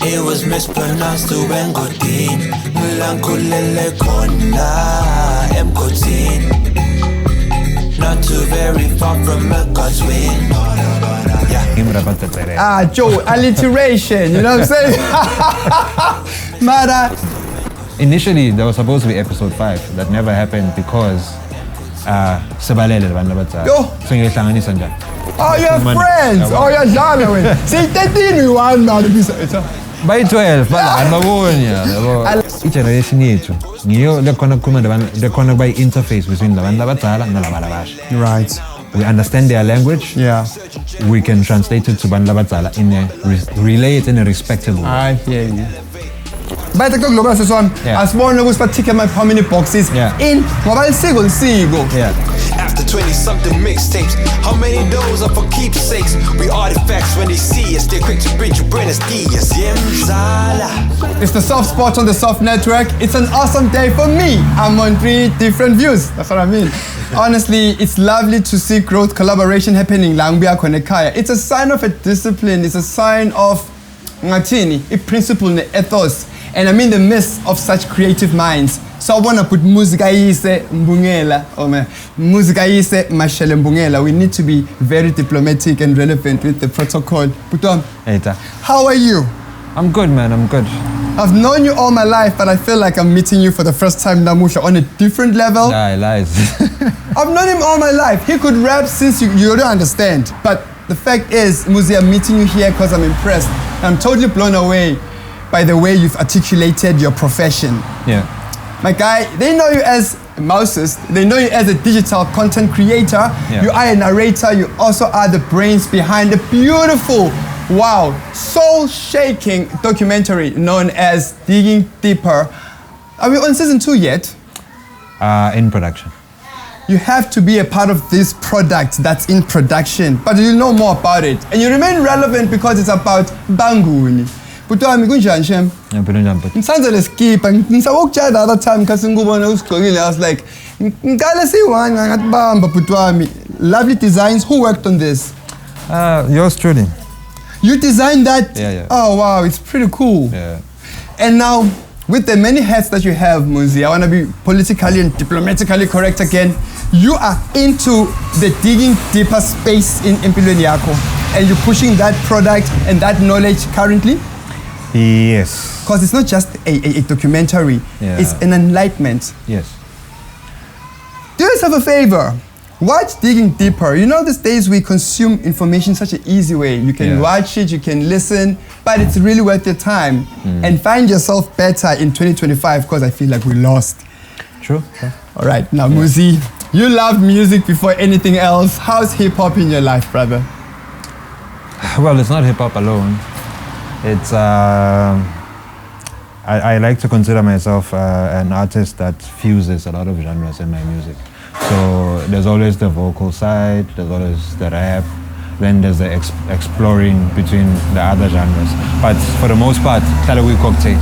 It was mispronounced to Engodin. Mulankulele kona Mgodin. Not too very far from a God's win. Joe, alliteration, you know what I'm saying? Mara. Initially, there was supposed to be episode 5. That never happened because Sebalele abantu abadala. So ngihlanganisa njani? Oh, you have friends. Oh, you're done with. See, 13 we want now to be. By 12, i-generation yethu ngiyo lekhona kukhuluma lekhona kuba i-interface between labantu abadala nalabantu abasha. Right. We understand their language. Yeah. We can translate it to bantu abadala in a relay it in a respectable way. I hear you. By the Lobola session, as one of us particular how many boxes in mobile single. Yeah. After 20-something mixtapes, how many of those are for keepsakes? We artifacts when they see us, they're quick to bring your Buenos Dias. It's the soft spot on the soft network. It's an awesome day for me. I'm on 3 different views. That's what I mean. Honestly, it's lovely to see growth collaboration happening. Langbia Konekaya. It's a sign of a discipline. It's a sign of ngatini, a principle, an ethos. And I'm in the midst of such creative minds. So I want to put Muzikayise Mbungela, Muzikayise Mashele Mbungela. We need to be very diplomatic and relevant with the protocol. Putom, how are you? I'm good, man. I'm good. I've known you all my life, but I feel like I'm meeting you for the first time, Namusha, on a different level. Nah, lies. I've known him all my life. He could rap since you don't understand. But the fact is, Muzi, I'm meeting you here because I'm impressed. I'm totally blown away by the way you've articulated your profession. Yeah. My guy, they know you as Moses. They know you as a digital content creator. Yeah. You are a narrator. You also are the brains behind the beautiful, wow, soul-shaking documentary known as Digging Deeper. Are we on season 2 yet? In production. You have to be a part of this product that's in production, but you know more about it. And you remain relevant because it's about Banguni. Putwami kunjani shem? Ngisanze leskipa, ngisawokujaya the other time kasi ngubona usigqokile. I was like, ngicela siyi-1 ngathi Putwami. Lovely designs. Who worked on this? Yours truly. You designed that? Yeah. Oh wow, it's pretty cool. Yeah. And now, with the many hats that you have, Muzi, I want to be politically and diplomatically correct again. You are into the digging deeper space in Empilweni Yako, and you're pushing that product and that knowledge currently? Yes. Because it's not just a documentary, it's an enlightenment. Yes. Do yourself a favor. Watch Digging Deeper. You know these days we consume information such an easy way. You can watch it, you can listen, but it's really worth your time. And find yourself better in 2025 because I feel like we lost. True. All right, now Muzi, you loved music before anything else. How's hip-hop in your life, brother? Well, it's not hip-hop alone. It's, I like to consider myself an artist that fuses a lot of genres in my music. So there's always the vocal side, there's always the rap, then there's the exploring between the other genres. But for the most part, we cocktail.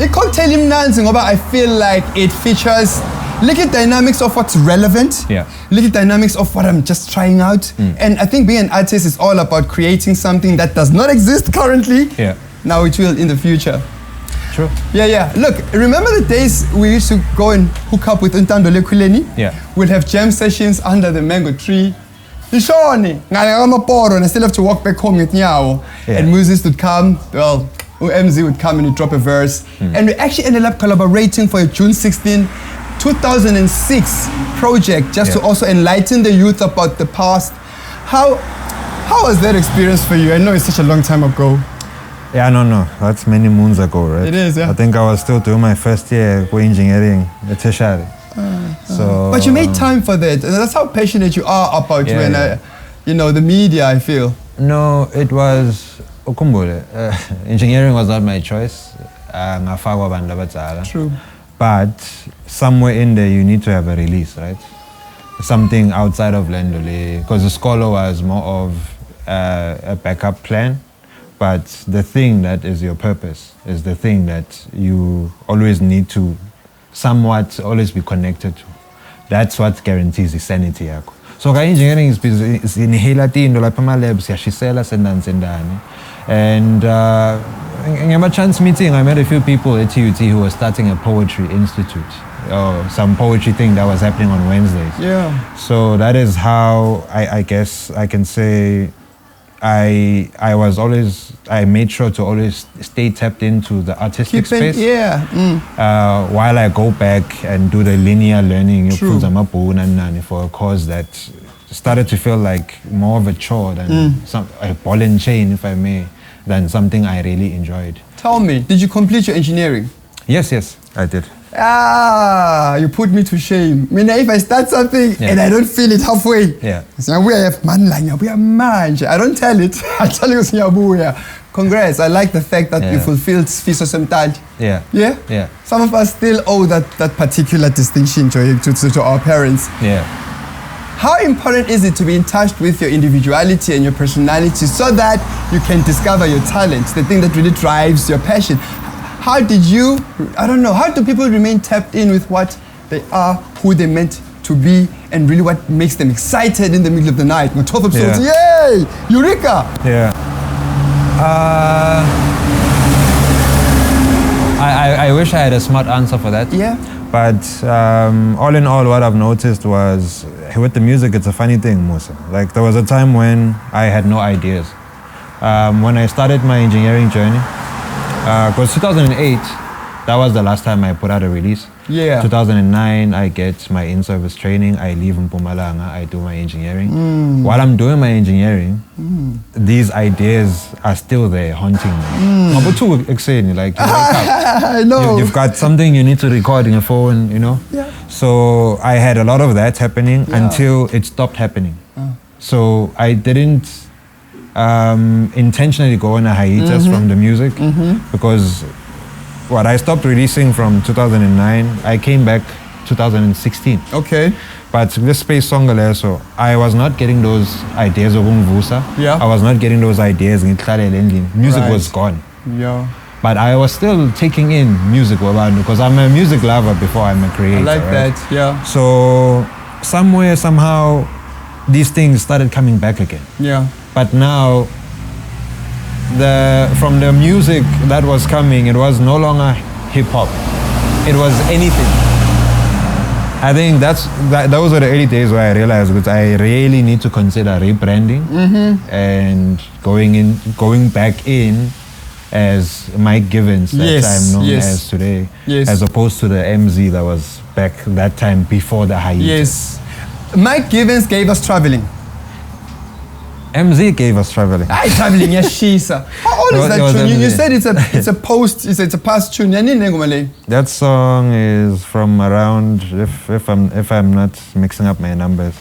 A cocktail in dancing, I feel like it features look at dynamics of what's relevant. Yeah. Look at dynamics of what I'm just trying out. And I think being an artist is all about creating something that does not exist currently. Yeah. Now it will in the future. True. Yeah. Look, remember the days we used to go and hook up with Ntando Lekuleni? Yeah. We'd have jam sessions under the mango tree. Ishoni, and I still have to walk back home with Nyawo. And Moses would come, well, M-zee would come and he'd drop a verse. And we actually ended up collaborating for a June 16, 2006 project just to also enlighten the youth about the past. How was that experience for you? I know it's such a long time ago. Yeah, no. That's many moons ago, right? It is, yeah. I think I was still doing my first year for engineering at tertiary. But you made time for that. And that's how passionate you are about the media, I feel. No, it was engineering was not my choice. True. But somewhere in there, you need to have a release, right? Something outside of Lendole, because the scholar was more of a backup plan. But the thing that is your purpose is the thing that you always need to somewhat always be connected to. That's what guarantees the sanity. So engineering is in Hilatino, like Pama Labs, Shisela, Sendani. And in my chance meeting, I met a few people at TUT who were starting a poetry institute, or some poetry thing that was happening on Wednesdays. Yeah. So that is how I guess I can say I made sure to always stay tapped into the artistic space. While I go back and do the linear learning for a course that started to feel like more of a chore than a ball and chain, if I may, than something I really enjoyed. Tell me, did you complete your engineering? Yes, I did. You put me to shame. I mean, if I start something and I don't feel it halfway, I don't tell it. I tell you, congrats. I like the fact that you fulfilled Fiso Semtali. Yeah. Some of us still owe that particular distinction to our parents. Yeah. How important is it to be in touch with your individuality and your personality so that you can discover your talents, the thing that really drives your passion? How did you, how do people remain tapped in with what they are, who they're meant to be, and really what makes them excited in the middle of the night? Yay! Eureka! Yeah. I wish I had a smart answer for that. Yeah. But all in all, what I've noticed was, with the music, it's a funny thing, Musa. Like, there was a time when I had no ideas. When I started my engineering journey, because 2008, that was the last time I put out a release. Yeah. 2009, I get my in-service training. I leave Mpumalanga. I do my engineering. While I'm doing my engineering, these ideas are still there, haunting me. Like, you wake up, I know. You've got something you need to record in your phone, Yeah. So I had a lot of that happening until it stopped happening. So I didn't intentionally go on a hiatus from the music because I stopped releasing from 2009. I came back 2016. Okay. But this space song, so I was not getting those ideas of Umvusa. Yeah. I was not getting those ideas. Music was gone. Yeah. But I was still taking in music because I'm a music lover before I'm a creator. I like that, yeah. So somewhere, somehow, these things started coming back again. Yeah. But now, from the music that was coming, it was no longer hip-hop. It was anything. I think those were the early days where I realized that I really need to consider rebranding and going back in as MYK GVNS that I'm known as today, as opposed to the M-zee that was back that time before the hiatus. Yes. MYK GVNS gave us Travellin. M-zee gave us Travellin. Travellin, yes, Shisa. How old is that tune? You said it's a past tune. That song is from around, if I'm not mixing up my numbers,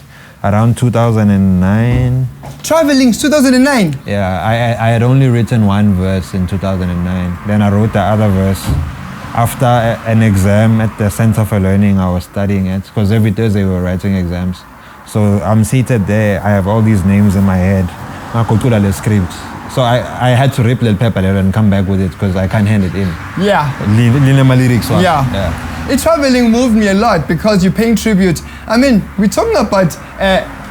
around 2009. Travellin, 2009? Yeah, I had only written one verse in 2009. Then I wrote the other verse after an exam at the Center for Learning I was studying at, because every Thursday we were writing exams. So I'm seated there, I have all these names in my head. I could do the script. So I had to rip the paper and come back with it because I can't hand it in. Yeah. Lyrics. Yeah. Travellin moved me a lot because you're paying tribute. I mean, we're talking about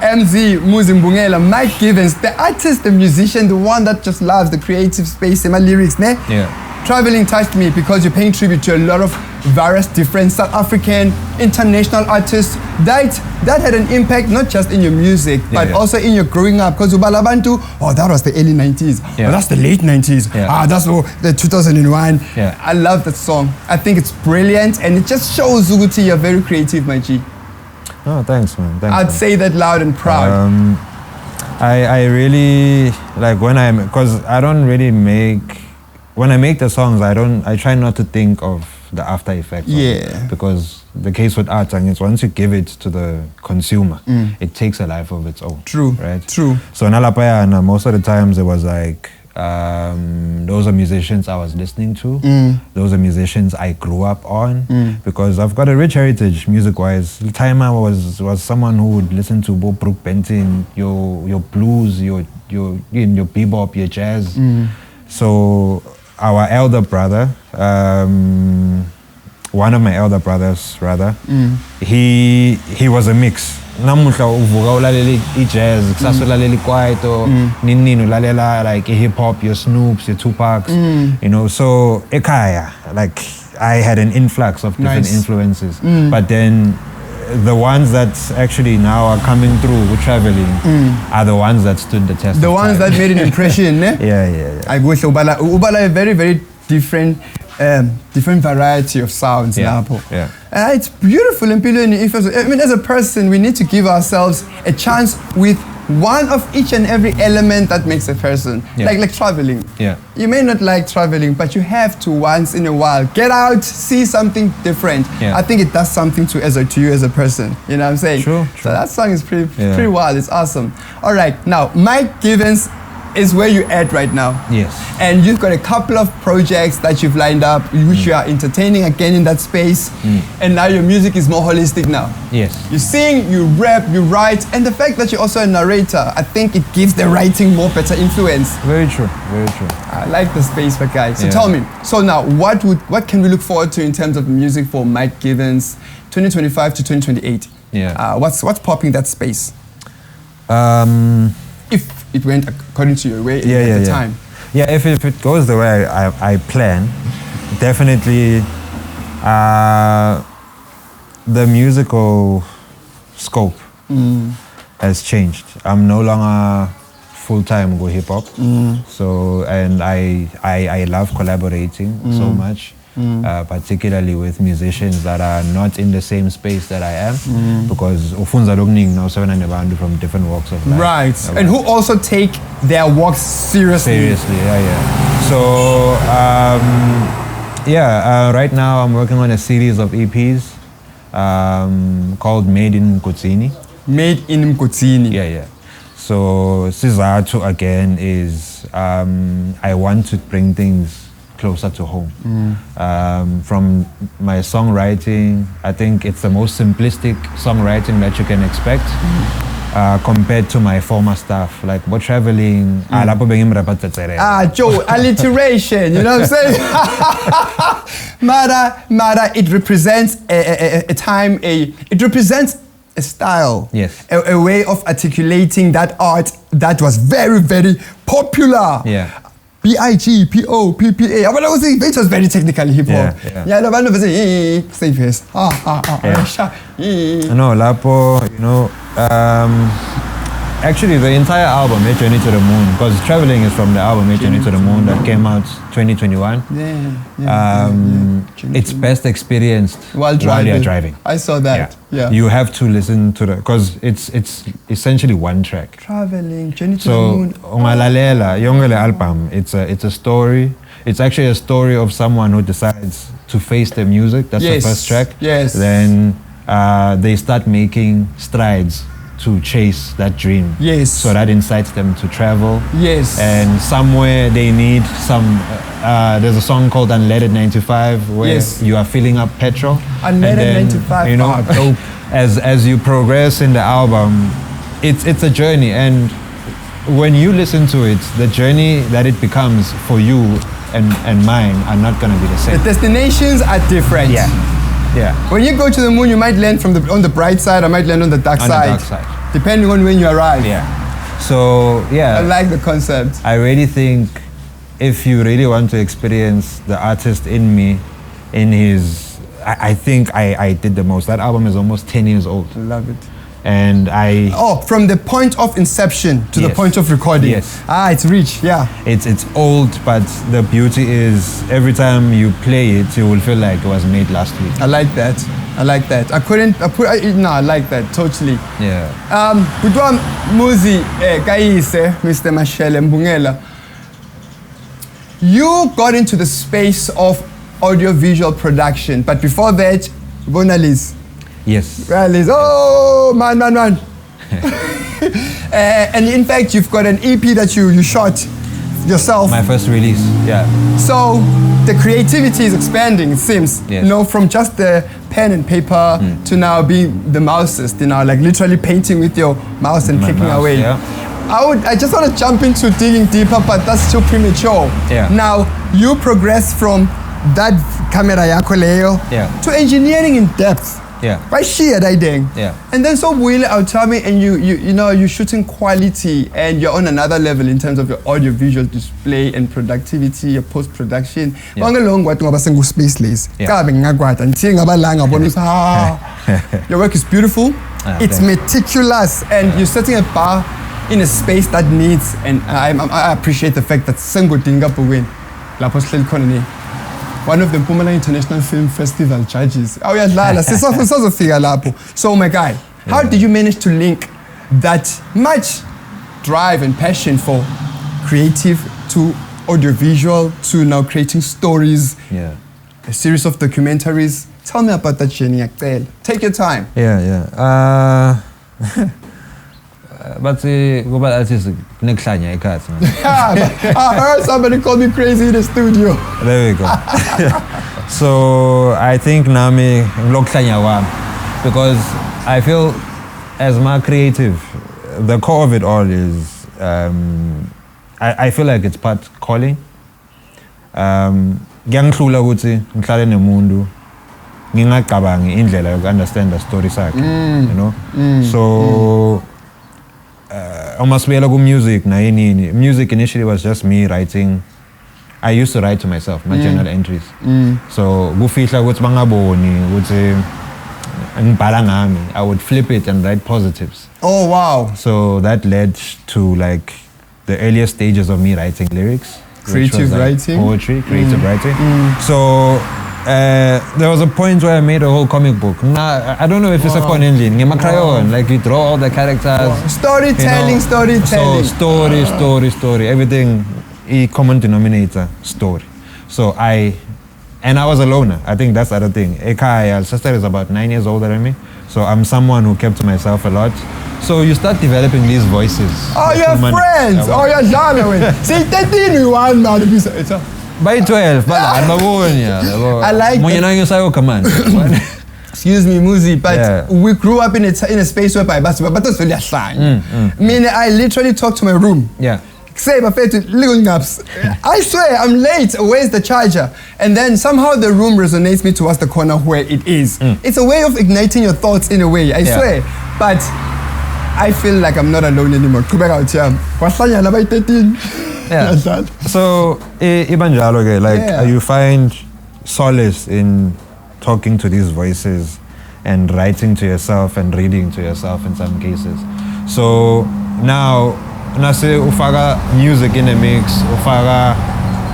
M-zee, Muzikayise Mbungela, MYK GVNS, the artist, the musician, the one that just loves the creative space in my lyrics. Ne? Yeah. Travellin touched me because you're paying tribute to a lot of various different South African, international artists that had an impact not just in your music, but also in your growing up. Because Ubalabantu, that was the early 90s. Yeah. That's the late 90s. Yeah. That's the 2001. Yeah. I love that song. I think it's brilliant and it just shows Zuguti you're very creative, my G. Oh, thanks, man. I'd say that loud and proud. I really, like because I don't really when I make the songs, I try not to think of the after effects. Yeah. Because the case with art, it's once you give it to the consumer, it takes a life of its own. True. Right? True. So Nalapaya, most of the times it was like, those are musicians I was listening to. Those are musicians I grew up on. Because I've got a rich heritage music-wise. Timer was someone who would listen to Bob Brook Benton, your blues, your bebop, your jazz. So our elder brother, one of my elder brothers rather, he was a mix. namuhla uvuka ulalele i-jazz, kusasa ulalele ikwaito, nini ulalela like hip-hop, your Snoops, your Tupacs, you know, so ekhaya, like I had an influx of different influences, but then the ones that actually now are coming through with Travellin are the ones that stood the test The of ones time. that made an impression, ne? Yeah. I wish Ubala a very, very different variety of sounds. Yeah. It's beautiful. I mean, as a person, we need to give ourselves a chance with one of each and every element that makes a person. Like traveling. Yeah. You may not like traveling, but you have to once in a while get out, see something different. Yeah. I think it does something to you as a person. You know what I'm saying? True. So that song is pretty wild. It's awesome. All right, now MYK GVNS is where you're at right now. Yes. And you've got a couple of projects that you've lined up, which you are entertaining again in that space. And now your music is more holistic now. Yes. You sing, you rap, you write, and the fact that you're also a narrator, I think it gives the writing more better influence. Very true. I like the space for guys. So Yeah. tell me, so now what can we look forward to in terms of music for MYK GVNS 2025 to 2028? Yeah. What's popping that space? If it went according to your way at the time. Yeah, if it goes the way I plan, definitely the musical scope has changed. I'm no longer full-time go hip-hop. So, and I love collaborating so much. Particularly with musicians that are not in the same space that I am, because ufunza lokuningi now seven and from different walks of life. Right, and who also take their work seriously. So right now I'm working on a series of EPs called Made in Mkotsini. Made in Mkotsini. Yeah. So Sizathu again is I want to bring things closer to home. From my songwriting, I think it's the most simplistic songwriting that you can expect compared to my former stuff. Like what Travellin, Joe, alliteration, you know what I'm saying? Mara, it represents a time, it represents a style, yes, a way of articulating that art that was very, very popular. Yeah. B-I-G, P-O-P-P-A. It was very technical hip-hop. Yeah. Save face. No, Lapo, you know, actually the entire album, A Journey to the Moon, because Travellin is from the album A Journey to the Moon that came out 2021. It's best experienced while you're driving. I saw that. Yeah. You have to listen to the, because it's essentially one track. Travellin, Journey to so, the Moon. Ongalalela, Yongele album, it's a story. It's actually a story of someone who decides to face the music. That's the first track. Yes. Then they start making strides to chase that dream. Yes. So that incites them to travel. Yes. And somewhere they need some, there's a song called Unleaded 95 where you are filling up petrol. Unleaded 95. You know, dope. as you progress in the album, it's a journey, and when you listen to it, the journey that it becomes for you and mine are not going to be the same. The destinations are different. Yeah. When you go to the moon, you might land on the bright side, or might land on the dark side. Depending on when you arrive. Yeah. So, I like the concept. I really think if you really want to experience the artist in me, in his, I think I did the most. That album is almost 10 years old. I love it. And from the point of inception to the point of recording. Yes. It's rich, It's old, but the beauty is every time you play it, you will feel like it was made last week. I like that. I like that. I like that, totally. Yeah. Muzikayise Mashele Mbungela. You got into the space of audiovisual production, but before that, Bonaliz. Yes. Rallies. Oh, man. And in fact, you've got an EP that you shot yourself. My first release, So the creativity is expanding, it seems. Yes. You know, from just the pen and paper to now being the mousist, you know, like literally painting with your mouse and clicking away. Yeah. I just want to jump into digging deeper, but that's too premature. Yeah. Now, you progress from that camera yako leo to engineering in depth. Yeah. Why share that thing? Yeah. And then so will out tell me, and you know you're shooting quality and you're on another level in terms of your audio visual display and productivity, your post production. Yeah. Spaceless. Yeah. Your work is beautiful. It's meticulous, and you're setting a bar in a space that needs. And I appreciate the fact that Sengo Dingapuwin, one of the Mpumalanga International Film Festival judges. So my guy, how did you manage to link that much drive and passion for creative to audiovisual to now creating stories, a series of documentaries? Tell me about that journey. Take your time. But that is next line, I can't. I heard somebody call me crazy in the studio. There we go. So I think Nami because I feel as my creative, the core of it all is I feel like it's part calling. Ngiyangihlula ukuthi ngihlale nemuntu ngingacabangi indlela yoku-understand the story sakhe, you know. So umasibuyela ku-music naye nini, music initially was just me writing. I used to write to myself my journal entries. So kufihla ukuthi bangaboni ukuthi ngibhala ngami, I would flip it and write positives. Oh wow. So that led to like the earlier stages of me writing lyrics, creative like writing, poetry, creative writing. So there was a point where I made a whole comic book. Nah, I don't know if it's a con engine. Like you draw all the characters. Storytelling, So story. Everything, a common denominator, story. So I was a loner. I think that's the other thing. Eka, sister is about 9 years older than me. So I'm someone who kept to myself a lot. So you start developing these voices. Oh, you're friends. Oh, you're Dlamini. See, 13 we want now to be. By 12, I like that. Excuse me, Muzi, but we grew up in a space where but that's really a sign. Meaning, I literally talk to my room. Say, I swear, I'm late. Where's the charger? And then somehow the room resonates me towards the corner where it is. It's a way of igniting your thoughts in a way, I swear. But I feel like I'm not alone anymore. Go back out here. So, you find solace in talking to these voices and writing to yourself and reading to yourself in some cases. So now, say ufaga music in the mix, ufaga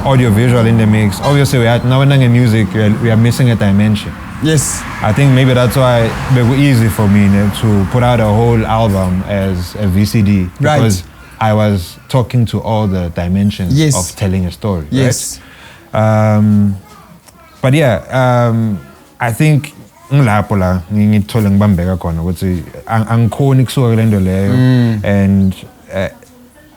audio visual in the mix. Obviously, now when in music, we are missing a dimension. Yes. I think maybe that's why it was easy for me to put out a whole album as a VCD because I was talking to all the dimensions of telling a story. Yes. Right? But I think and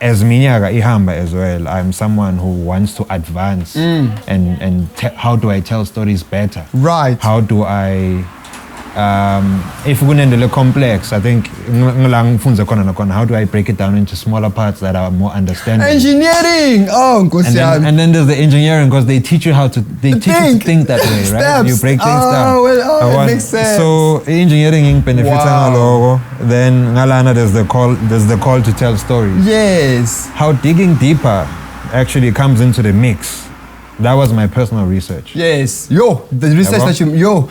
as minyaka ihamba as well, I'm someone who wants to advance and how do I tell stories better? Right. How do I if we're complex, I think how do I break it down into smaller parts that are more understandable? Engineering! Oh, and then there's the engineering because they teach you how to think that way, right? Steps. You break things down. It makes sense. So engineering benefits then there's the call to tell stories. Yes. How digging deeper actually comes into the mix. That was my personal research. Yes. The research that you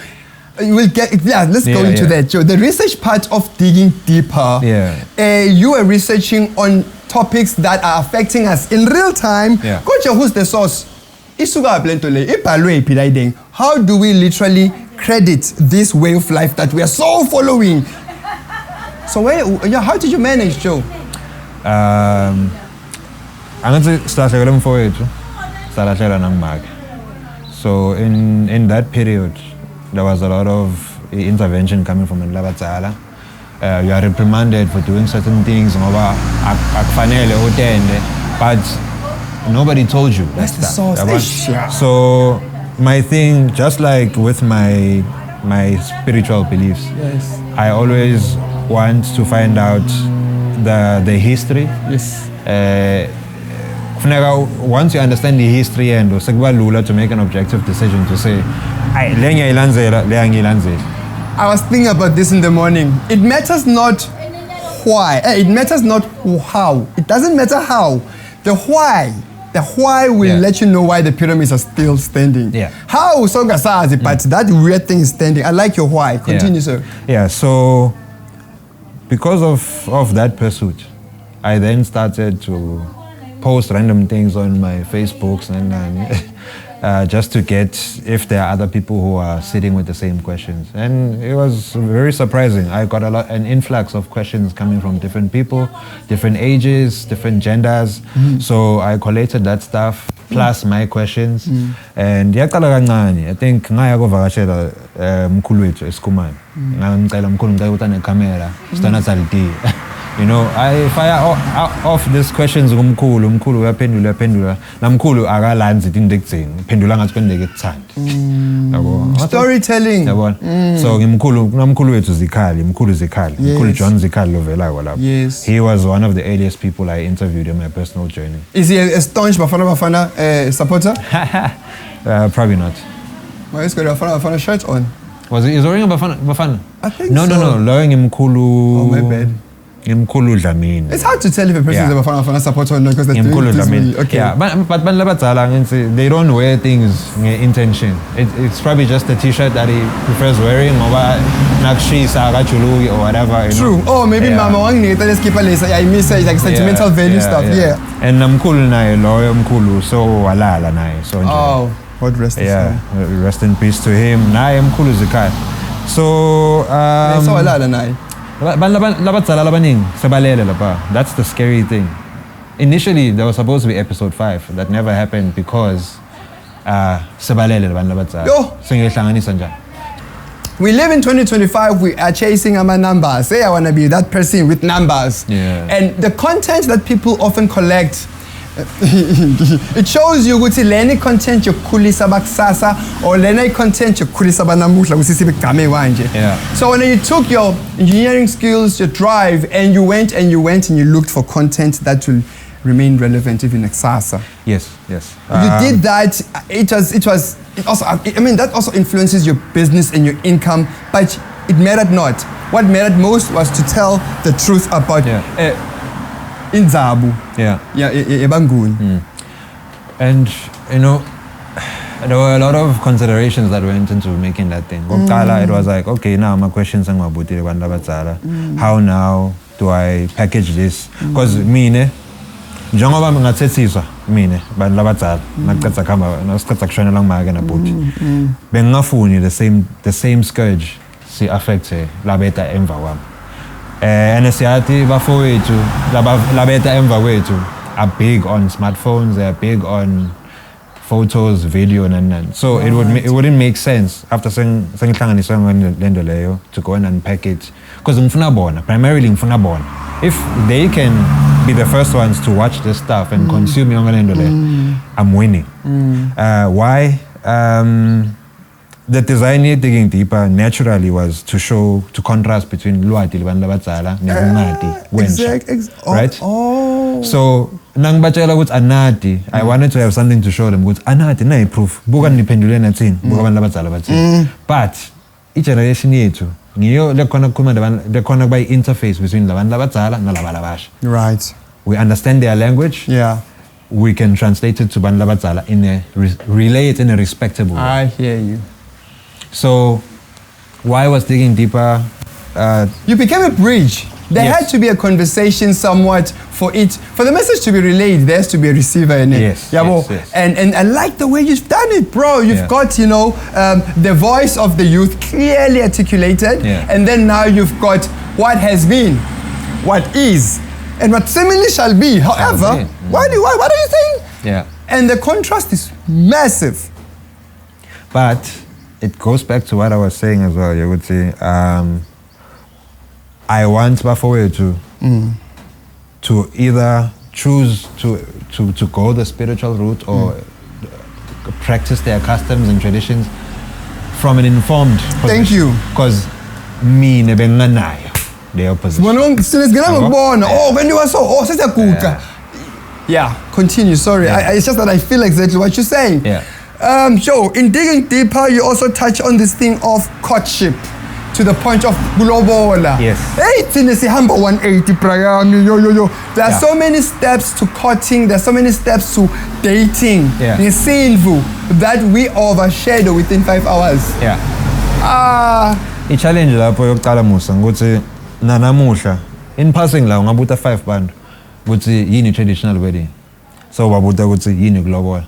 we'll get let's go into that, Joe. The research part of digging deeper. You were researching on topics that are affecting us in real time. Coach, who's the source? How do we literally credit this way of life that we are so following? So how did you manage, Joe? I'm going to start for it. So in that period, there was a lot of intervention coming from Ndlabatsala. You are reprimanded for doing certain things, but nobody told you that stuff. So my thing, just like with my spiritual beliefs, I always want to find out the history. Once you understand the history and to make an objective decision to say, I was thinking about this in the morning. It matters not why. It matters not how. It doesn't matter how. The why will let you know why the pyramids are still standing. Yeah. How songa sazi, but that weird thing is standing. I like your why. Continue, sir. Yeah, so because of that pursuit, I then started to post random things on my Facebooks and just to get if there are other people who are sitting with the same questions. And it was very surprising. I got an influx of questions coming from different people, different ages, different genders. So I collated that stuff plus my questions. And yaqala kancane. I think ngaya kovakashela Mkhulu wethu esikhumani. Ngicela Mkhulu ngicela ukuthi anecamera. Sitana salidi. You know, I fire off these questions kumkhulu, Mkhulu uyaphendula. Na Mkhulu akalanzi into ekuthini. Phendula ngathi kwendeke ekuthandi. Yabo. Storytelling. Yabo. So namkhulu wethu Zikhali, Mkhulu Zikhali. Mkhulu John Zikhali lovelako lapho. Yes. He was one of the earliest people I interviewed in my personal journey. Is he a staunch Bafana supporter? Probably not. Well, he's got a Bafana shirt on. Was he wearing a Bafana? I think no, so. No. Lowering Mkhulu. Oh, my bad. Mkhulu Dhlamini. It's hard to tell if a person is a Bafana supporter or not because they're doing it this way. Okay. Yeah, but they don't wear things intention. It's probably just a t-shirt that he prefers wearing or whatever. True. Oh, maybe Mama let's keep I miss it, like sentimental value stuff. Yeah. And Mkhulu nae, loyal Mkhulu, so walala nae. So oh, God rest his soul. Yeah, rest in peace to him. Nae Mkhulu Zikhali. So so walala nae. That's the scary thing. Initially, there was supposed to be episode 5. That never happened because we live in 2025. We are chasing our numbers. Say I want to be that person with numbers. Yeah. And the content that people often collect, it shows you ukuthi leni content yokukhulisa bakusasa or leni content yokukhulisa banamuhla kusisi begame kanje. Yeah. So when you took your engineering skills, your drive, and you went and you looked for content that will remain relevant even kusasa. Yes. You did that. It also, I mean, that also influences your business and your income, but it mattered not. What mattered most was to tell the truth about Inzabu. Yeah. Ebanguni. And you know, there were a lot of considerations that went into making that thing. It was like, okay, now my questions are how now do I package this? Because mine, njengoba ngathethiswa mine bantu labadzala naqedza khamba nasiqedza kushona la ngimake nabhuti bengingafuni the same scourge si affecte labeta emva kwami. And siyathi bafowethu labeta emva kwethu are big on smartphones, they're big on photos, video and so it wouldn't make sense after sengihlanganiswe ngento leyo to go and unpack it because primarily ngifuna bona. If they can be the first ones to watch this stuff and consume yonke lento leyo, I'm winning. Why? The design here digging deeper naturally was to contrast between lwati libantu labadzala nebungati wentsha, right? Oh. So nangibatshela ukuthi anati, I wanted to have something to show them ukuthi anati nayi proof buka niphendule nathini buka abantu labadzala bathini. But i-generation yethu ngiyo lekhona kukhuluma lekhona kuba i-interface between labantu labadzala nalaba labasha. Right. We understand their language. Yeah. We can translate it to bantu labadzala relay it in a respectable way. I hear you. So, why was digging deeper? You became a bridge. There had to be a conversation somewhat for the message to be relayed. There has to be a receiver in it. Yes. And I like the way you've done it, bro. You've got, the voice of the youth clearly articulated. Yeah. And then now you've got what has been, what is, and what seemingly shall be. However, what are you saying? Yeah. And the contrast is massive. But it goes back to what I was saying as well. You would say, I want Bafowethu to either choose to go the spiritual route or practice their customs and traditions from an informed position. Thank you. Because me nebenganayo the opposition. When you were so, yeah, continue. Sorry, it's just that I feel exactly what you're saying. Yeah. So in digging deeper, you also touch on this thing of courtship. to the point of Lobola. Yes. Hey, Tennessee Humber 180 Prayami, yo. There are Yeah. so many steps to courting, there are so many steps to dating. Yeah. That we overshadow within 5 hours. Yeah. challenge lapho yokuqala musa ukuthi nanamuhla in passing la ungabuta 5 bantu ukuthi yini traditional wedding. So wabuta ukuthi yini kulobola.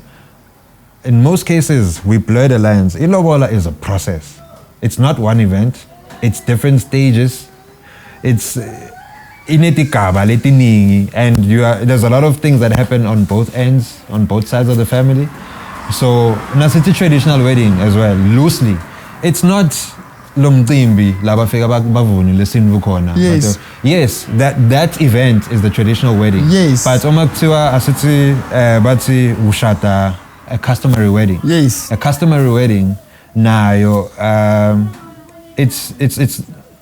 In most cases we blur the lines. Ilobola is a process. It's not one event. It's different stages. It's inetikaba letiningi, and there's a lot of things that happen on both ends, on both sides of the family. So nasithi traditional wedding as well, loosely. It's not lomcimbi labafika bavunule sinvu khona. Yes. Yes, that event is the traditional wedding. Yes. But uma kuthiwa asithi bathi ushada a customary wedding. Yes. A customary wedding nayo it's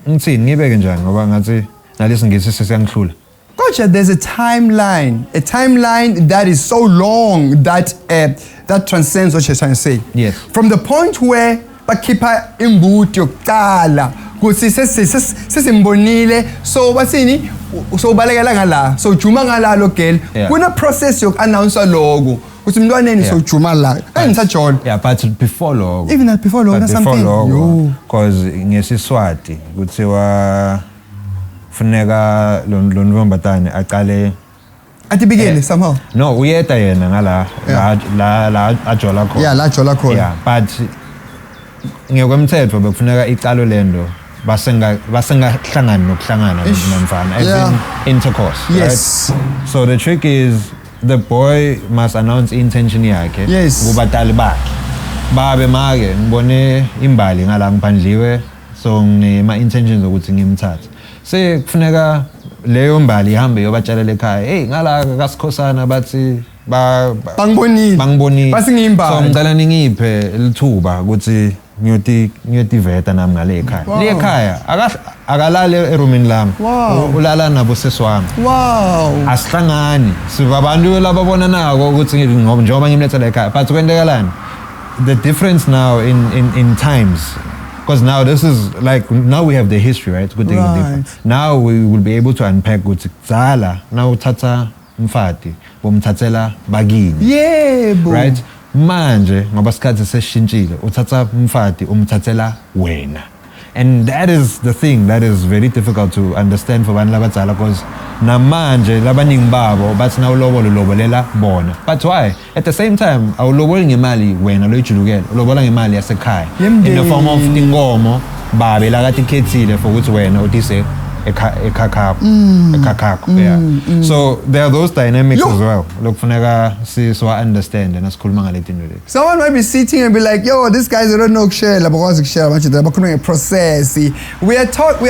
ngithini ngibeke njani ngoba ngathi nalesingisi sesiyangihlula. Coach, there's a timeline that is so long that transcends what you're trying to say. Yes. From the point where bakhipha imbuti yokuqala kuthi sesimbonile, so bathini, so ubalekela ngala, so juma ngala lo girl, kuna process yoku-announce logo kuthi mntwaneni so juma la engisajona. Yeah, but before logo, even that before logo, that's something, because ngesiswati kuthiwa funeka lo ntombatane aqale at the beginning somehow. No, uyeta yena ngala la ajola khona. Yeah, la ajola khona. Yeah, but ngekwemthetho bekufuneka icalo lendo basengahlangani nokuhlangana nomfana, as in intercourse. Yes. Right? So the trick is the boy must announce intention yakhe kubatali bakhe. Babe make ngibone imbali ngala ngiphandliwe, so ngima intentions ukuthi ngimthathe. Kufuneka leyo mbali ihambe yobatshalela ekhaya, hey ngala kasikhosana bathi bangibonile basi ngiyimbali, so ngicela ningiphe lithuba ukuthi ngiyotiveta nami ngale ekhaya. Le ekhaya akalale erumini lami, ulala nabo seswami. Asihlangani sibabantu lababona nako ukuthi njengoba ngimlethela ekhaya, but kwentekalani, the difference now in times, because now this is like, now we have the history, right? Now we will be able to unpack ukuthi kudzala na uthatha mfati bomthathela bagini. Yebo. Right? Manje ngoba isikhathi sesishintshile uthatha mfati umthathela wena. And that is the thing that is very difficult to understand for abantu labadzala, because namanje labaningi babo bathi nawulobola ulobolela bona. But why? At the same time awuloboli ngemali wena loyijulukela, ulobola ngemali yasekhaya in the form of inkomo babe lakati khethile for ukuthi wena utise ekhakakho. Yeah. So there are those dynamics as well. Look, funeka siwa understand and asikhuluma ngale tinto leti. Someone might be sitting and be like, yo, these guys don't know kushela, bakwazi kushela manje bakhuluma ngeprocess.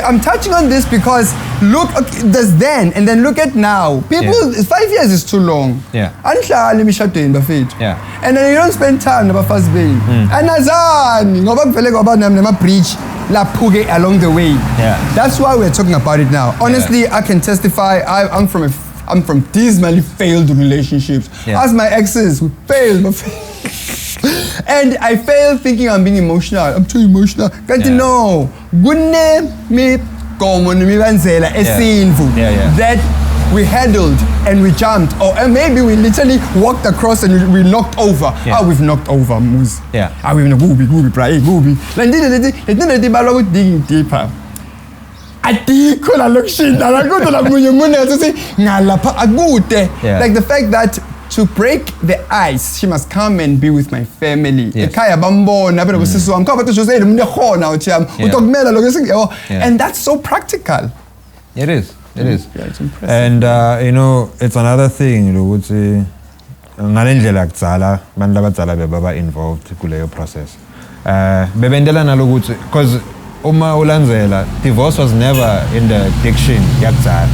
I'm touching on this because look, there's then and then look at now. People, 5 years is too long. Yeah. Anihlala emishadweni bafethu. Yeah. And then you don't spend time nabafazi benu. Anazani ngoba kuvele kwaba nama bridge laphuke along the way. Yeah. That's why we're talking about it now. Honestly, I can testify. I'm from dismally failed relationships. As my exes, we failed. And I failed thinking I'm being emotional. I'm too emotional. Can't you know? That we handled and we jumped, or maybe we literally walked across and we knocked over. We've knocked over, Muz. We've digging deeper. Like the fact that to break the ice, she must come and be with my family. And that's so practical. It is. It is. Yeah, it's impressive. And you know, it's another thing ukuthi ngalendlela kudzala abantu labadzala bebaba involved kuleyo process. Bebendela nalokuthi, because uma ulandzela, divorce was never in the diction yakudzala.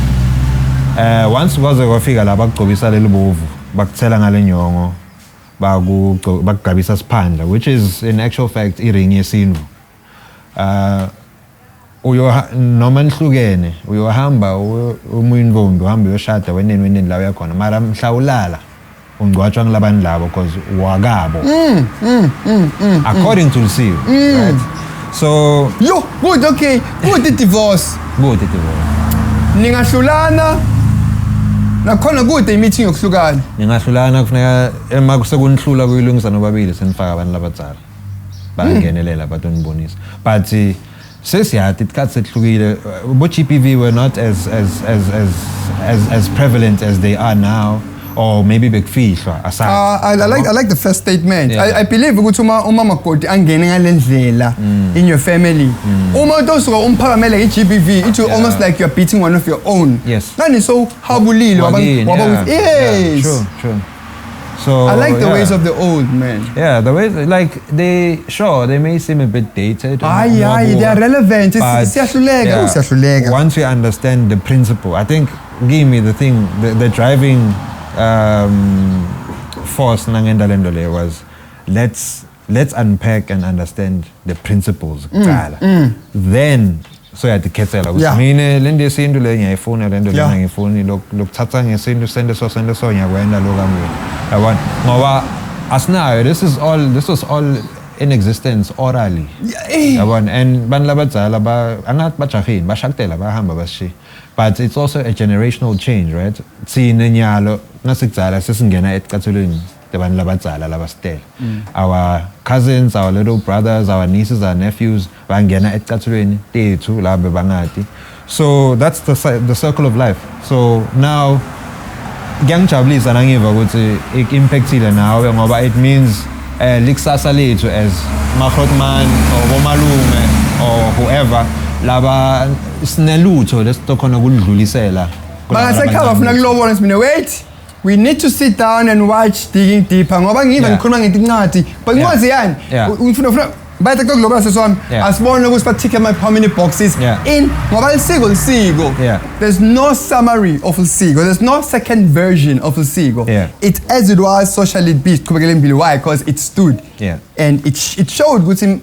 Once kwaze kwafika la bakugcobisa lelibovu, bakuthela ngale nyongo, bakugabisa siphandla, which is in actual fact iring yesintu. Noma nihlukene uyohamba umuyinvombi uhambe uyoshada weneni la uyakhona, mara mhla ulala ungcwatshwa ngilabani labo because wakabo according to Lucy, right? So Yo, good, okay. Good divorce. good divorce. Ningahlulana. Nakhona kude meeting yokuhlukana. Ningahlulana kufuneka emakusekuhlula kuyilungisa nobabili senifaka abantu labadzala. Bangenelela batonibonisa. But sesiyathi isikhathi sekuhlukile bo GPV were not as prevalent as they are now. Or maybe bekfihlwa aside. I like the first statement. Yeah. I believe ukuthi uma makoti angene ngalendlela in your family. Uma utosuka umphakamele iGBV, it will almost like you're beating one of your own. Yes. Nani so habulile yes. True. So I like the ways of the old man. Yeah, the ways like they may seem a bit dated. They are relevant. It's once you understand the principle, I think give me the thing, the driving force nangendalendole was let's unpack and understand the principles then so yatikhethela ukuthi mina lento yesintu le ngiyayifuna lento le ngiyifuni lokuthatha ngesintu sende so ngiyakwenza lokami yabona ngoba asinayo this was all in existence orally yabona and bantu labadzala anathi bajahile bashakutela bahamba bashiya. But it's also a generational change, right? Thina nyalo nasikudzala sesingena eticatholweni labantu labadzala labastele. Our cousins, our little brothers, our nieces, our nephews bangena eticatholweni tethu la bebangati. So that's the circle of life. So now ngiyangijabulisa nangiva ukuthi ik-impactile nawe ngoba it means likusasa lethu as mahrotman or bomalume or whoever laba sinelutho lesitokhona kulidlulisela. Bangasekhava funa kulobona simine wait. We need to sit down and watch Digging Deeper ngoba ngiva ngikhuluma ngetincwadi. But incwadi yani ufuna bayathe kulobola seswami asibone ukuthi bathike how many boxes in ngoba lisiko. There's no summary of lisiko. There's no second version of lisiko. It as it was socially based why because it stood and it showed ukuthi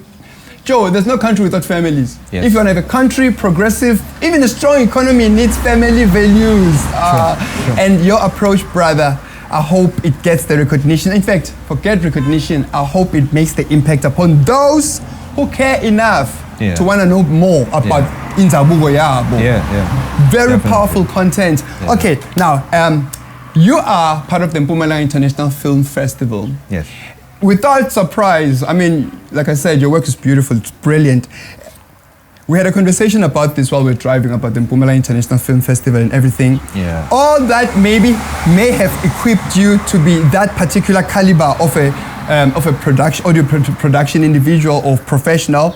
Joe, there's no country without families. If you want to have a country, progressive, even a strong economy needs family values. Sure. And your approach, brother, I hope it gets the recognition. In fact, forget recognition. I hope it makes the impact upon those who care enough to want to know more about Inzabugo Yabo. Very definitely. Powerful content. Okay, now, you are part of the Mpumalanga International Film Festival. Yes. Without surprise, I mean, like I said, your work is beautiful, it's brilliant. We had a conversation about this while we were driving, about the Mpumalanga International Film Festival and everything. All that maybe may have equipped you to be that particular caliber of a production, audio production individual or professional.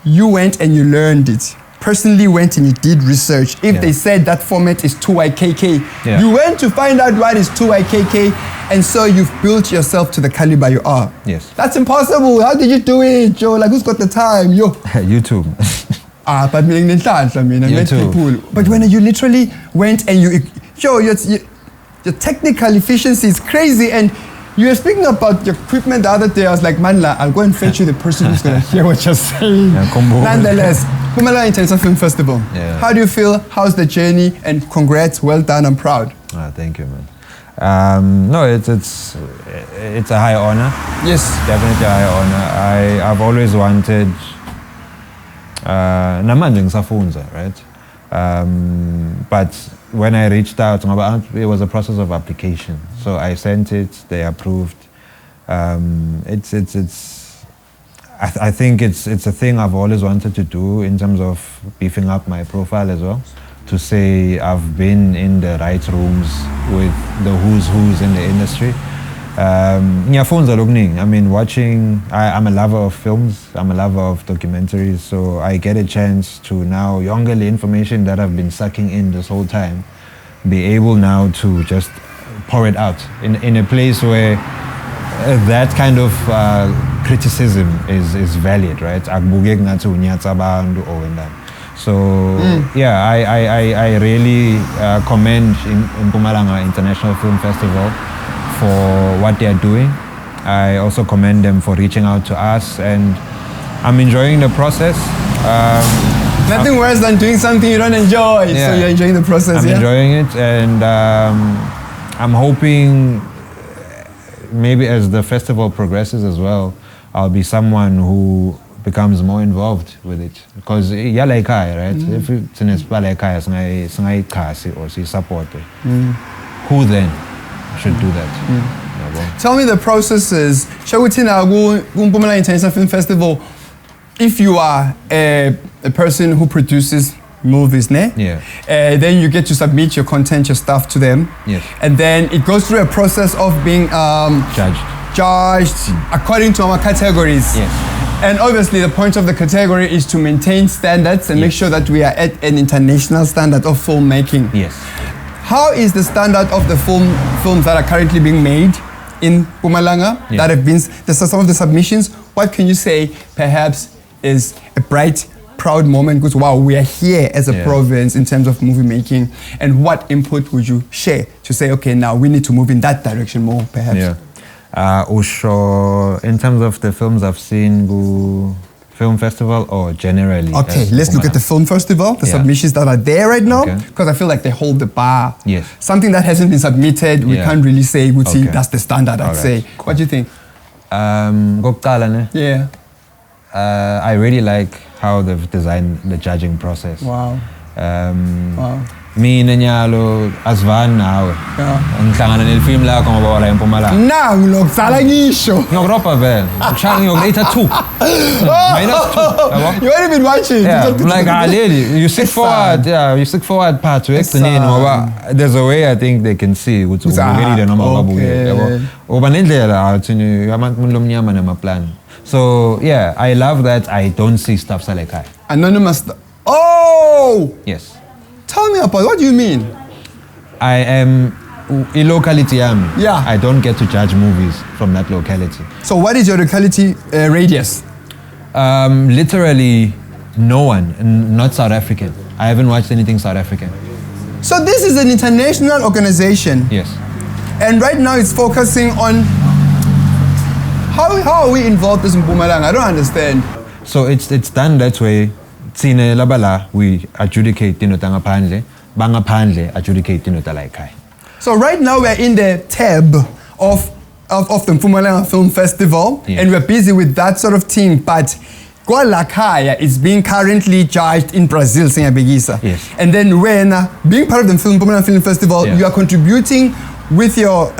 You went and you learned it. Personally went and you did research. If they said that format is 2YKK, you went to find out what is 2YKK, and so you've built yourself to the caliber you are. That's impossible. How did you do it, Joe? Like, who's got the time? Yo. YouTube. But I met people. But when you literally went and your technical efficiency is crazy, and you were speaking about your equipment the other day. I was like, Manla, I'll go and fetch you the person who's going to hear what you're saying. Nonetheless, Mpumalanga International Film Festival. How do you feel? How's the journey? And congrats, well done, I'm proud. Thank you, man. No, it's a high honor. Yes. Definitely a high honor. I've always wanted, namanje ngisafunza, right? But when I reached out, it was a process of application. So I sent it, they approved. I think it's a thing I've always wanted to do in terms of beefing up my profile as well. To say I've been in the right rooms with the who's in the industry. I mean, watching, I'm a lover of films, I'm a lover of documentaries, so I get a chance to now, the information that I've been sucking in this whole time, be able now to just pour it out in a place where that kind of criticism is valid, right? So I really commend Mpumalanga International Film Festival for what they are doing. I also commend them for reaching out to us, and I'm enjoying the process. Nothing worse than doing something you don't enjoy. So you're enjoying the process. I'm enjoying it, and I'm hoping maybe as the festival progresses as well, I'll be someone who becomes more involved with it. Because yala ekhaya, right? If it's in a spala ekhaya, singayichasi or support it. Who then should do that? Tell me the processes. Shakutina Mpumalanga International Film Festival. If you are a person who produces movies, ne? Yeah. Then you get to submit your content, your stuff to them. Yes. And then it goes through a process of being judged according to our categories. Yes. And obviously the point of the category is to maintain standards and make sure that we are at an international standard of filmmaking. Yes. How is the standard of the films that are currently being made in Mpumalanga that have been, some of the submissions? What can you say perhaps is a bright, proud moment because wow, we are here as a province in terms of movie making, and what input would you share to say, okay, now we need to move in that direction more perhaps? In terms of the films I've seen go film festival or generally? Okay, let's look at the film festival, the submissions that are there right now, because I feel like they hold the bar. Yes. Something that hasn't been submitted, we can't really say, that's the standard, I'd say. Cool. What do you think? Yeah. I really like how they've designed the judging process. Wow. Mina nyalo asvan nawe. Ngihlangana nelifilm lakho ngoba la eMpumalanga. Nangu lokuzala ngisho. Ngiyokropa vele. Ngishaya ngiyokletha 2. -2. You ain't been watching. Yeah, like really, you stick forward. Yeah, you stick forward part to explain ngoba there's a way I think they can see ukuthi ubukile noma babuke, yabo. Oba nendlela athi abantu lomnyama namaplan. So yeah, I love that I don't see stuff salekai. Anonymous. Oh! Yes. Tell me about, what do you mean? I am a locality. Yeah. I don't get to judge movies from that locality. So what is your locality radius? Literally no one, not South African. I haven't watched anything South African. So this is an international organization. Yes. And right now it's focusing on, how are we involved in Mpumalanga? I don't understand. So it's done that way. Tsine labala, we adjudicate tinota ngaphandle, bangaphandle adjudicate tinota laikai. So right now we're in the tab of the Mpumalanga Film Festival, and we're busy with that sort of thing, but Kwalakhaya is being currently judged in Brazil, Singapegisa. Yes. And then when being part of the Mpumalanga Film Festival, you are contributing with your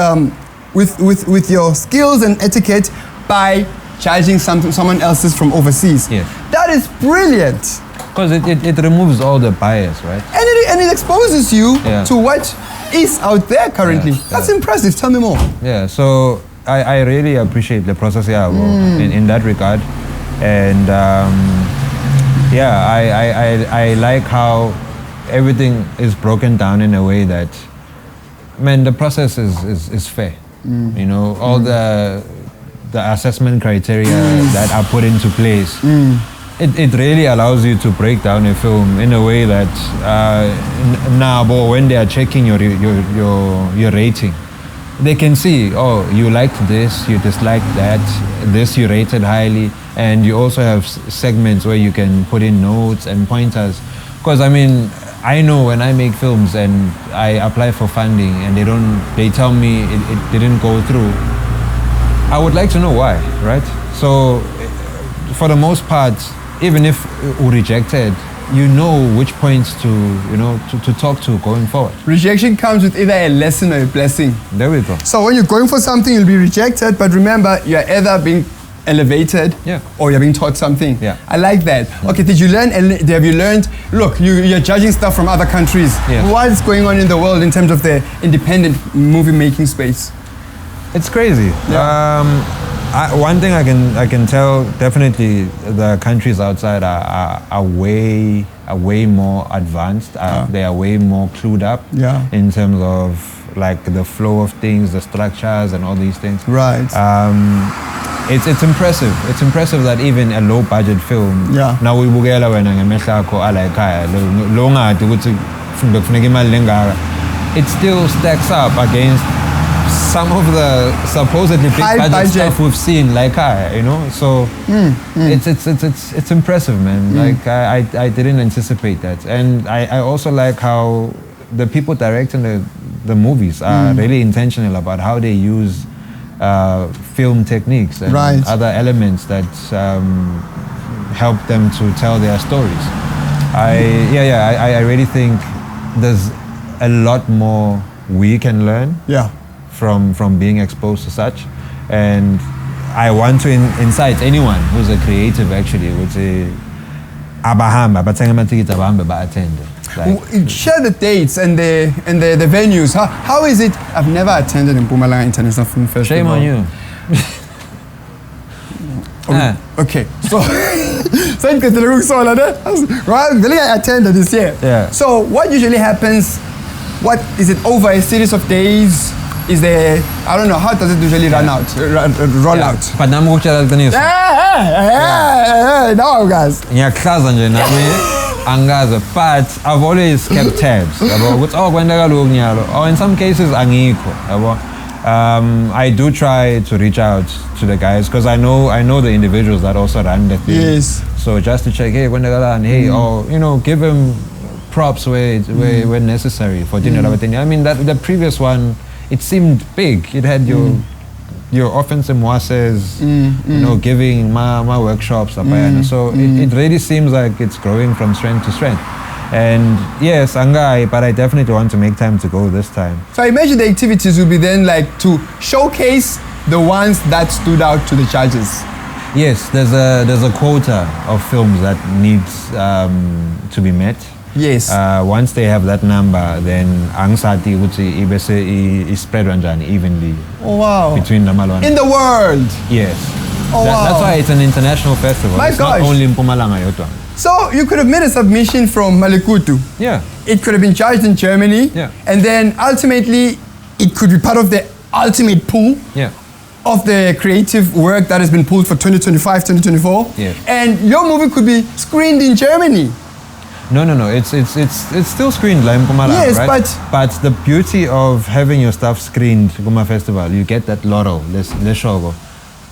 with your skills and etiquette by judging someone else's from overseas. Yes. That is brilliant. Because it removes all the bias, right? And it exposes you to what is out there currently. That's impressive. Tell me more. Yeah, so I really appreciate the process in that regard. And I like how everything is broken down in a way that, man, the process is fair. You know, all the assessment criteria that are put into place, it really allows you to break down a film in a way that when they are checking your rating, they can see, oh, you liked this, you disliked that, this you rated highly, and you also have segments where you can put in notes and pointers. Because I mean, I know when I make films and I apply for funding and they tell me it didn't go through, I would like to know why, right? So for the most part, even if we rejected, you know which points to talk to going forward. Rejection comes with either a lesson or a blessing. There we go. So when you're going for something, you'll be rejected, but remember, you're either being elevated or you're being taught something. Yeah. I like that. Okay, have you learned, look, you're judging stuff from other countries. Yes. What's going on in the world in terms of the independent movie making space? It's crazy. Yeah. One thing I can tell, definitely the countries outside are way more advanced. They are way more clued up in terms of like the flow of things, the structures and all these things. Right. It's impressive. It's impressive that even a low budget film, now we bukela wena ngemehla akho ala ekhaya lo ngadi ukuthi kufuneka imali lengaka, it still stacks up against some of the supposedly big budget stuff we've seen, like so it's impressive, man. Like I didn't anticipate that, and I also like how the people directing the movies are really intentional about how they use film techniques and other elements that help them to tell their stories. I really think there's a lot more we can learn from being exposed to such, and I want to incite anyone who's a creative actually would say abahamba bathenga amatikiti abahambe ba-attend. Share the dates and the venues. How is it? I've never attended Mpumalanga International Film Festival. Shame on you. Okay, so I attended this year. Yeah. So what usually happens? What is it, over a series of days? Is there, I don't know, how does it usually roll out? But I'm going to tell you. No, guys. But I've always kept tabs about what's or in some cases I do try to reach out to the guys because I know the individuals that also run the thing. Yes. So just to check, hey, give them props where necessary for dinner. I mean that the previous one, it seemed big. It had your offensive moises, giving my workshops. So it really seems like it's growing from strength to strength. And yes, Angai, but I definitely want to make time to go this time. So I imagine the activities will be then like to showcase the ones that stood out to the judges. Yes, there's a quota of films that needs to be met. Yes. Once they have that number, then Angsati would say is spread evenly. Oh, wow. Between the Malwan. In the world. Yes. Oh, wow. That's why it's an international festival. My it's gosh. not only Mpumalanga Yotwa. So you could have made a submission from Malekutu. Yeah. It could have been charged in Germany. Yeah. And then ultimately it could be part of the ultimate pool. Yeah. Of the creative work that has been pulled for 2025, 2024. Yeah. And your movie could be screened in Germany. No. It's still screened like Mpumalanga, yes, right? But the beauty of having your stuff screened Guma Festival, you get that laurel, leshogo,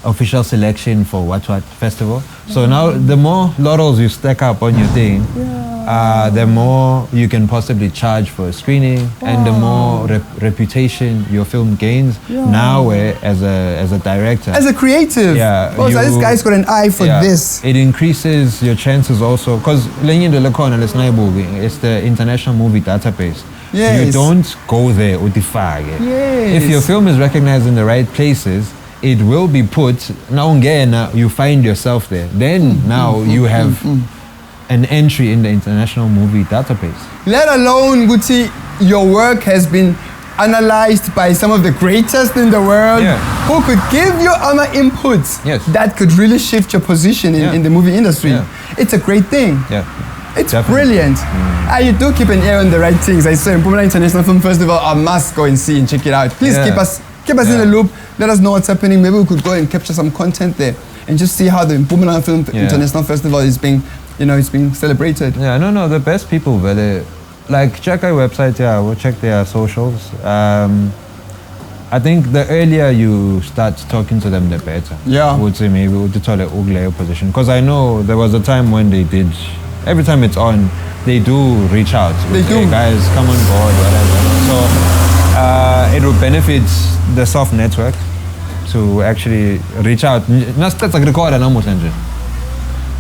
official selection for what festival. So now the more laurels you stack up on your thing, the more you can possibly charge for a screening, and the more reputation your film gains. Now, as a director, as a creative, this guy's got an eye for this. It increases your chances also because it's the international movie database. Yes. You don't go there or defy it. Yes. If your film is recognized in the right places, it will be put. Now you find yourself there. Then you have an entry in the international movie database. Let alone, Guti, your work has been analyzed by some of the greatest in the world who could give you other inputs that could really shift your position in the movie industry. Yeah. It's a great thing. Yeah. It's brilliant. You do keep an ear on the right things. I say Mpumalanga International Film Festival, I must go and see and check it out. Please keep us in the loop. Let us know what's happening. Maybe we could go and capture some content there and just see how the Mpumalanga Film International Festival is being, it's being celebrated. Yeah, no, the best people, like check our website, we'll check their socials. I think the earlier you start talking to them, the better. Yeah. I would say maybe we'll tell a Ugle position. Because I know there was a time when they did, every time it's on, they do reach out. They do. Hey guys, come on board, whatever. So it will benefit the soft network to actually reach out.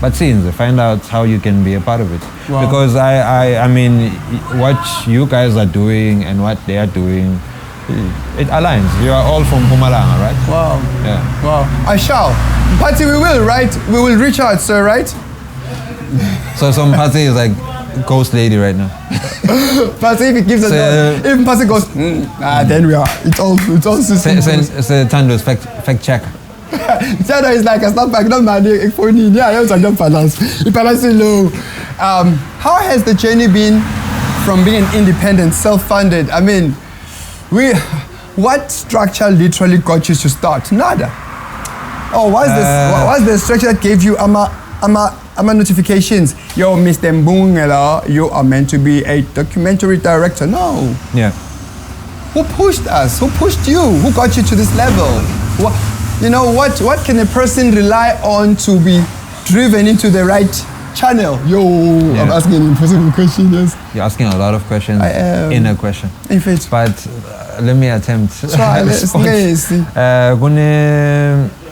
But find out how you can be a part of it. Wow. Because I mean, what you guys are doing and what they are doing, it aligns. You are all from Mpumalanga, right? Wow. Yeah. Wow. I shall. Party, we will, right? We will reach out, sir, right? So some Party is like ghost lady right now. Party, if it gives us if Party goes, then we are. It's all system. Tando's fact checker. Tando is like a stop back, not money, phone. Yeah, I don't balance. It balances low. How has the journey been from being independent, self-funded? I mean, what structure literally got you to start? Nada. Oh, what's the structure that gave you notifications? Yo, Mr. Mbungela, you are meant to be a documentary director. No. Yeah. Who pushed us? Who pushed you? Who got you to this level? What can a person rely on to be driven into the right channel? I'm asking an impossible question, yes. You're asking a lot of questions in a question. In fact. But let me attempt. Try.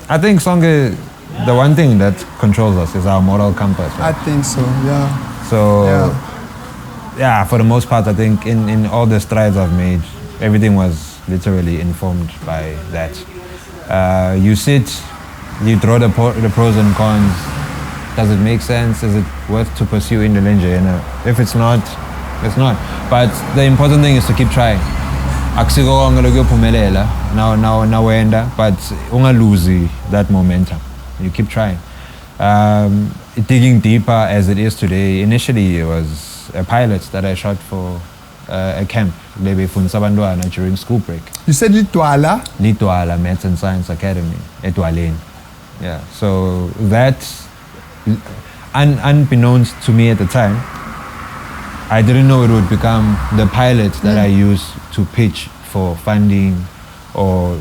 I think the one thing that controls us is our moral compass. Right? I think so, yeah. So, yeah, for the most part, I think in all the strides I've made, everything was literally informed by that. You sit, you draw the pros and cons. Does it make sense? Is it worth to pursue in the lens? If it's not, it's not. But the important thing is to keep trying. Akusiko ngalokuyophumela now wenda, but ungaluzi that momentum. You keep trying. Digging deeper as it is today, initially it was a pilot that I shot for a camp during school break. You said Lidwala? Lidwala Maths and Science Academy at Travellin. Yeah, so that, unbeknownst to me at the time, I didn't know it would become the pilot that I used to pitch for funding or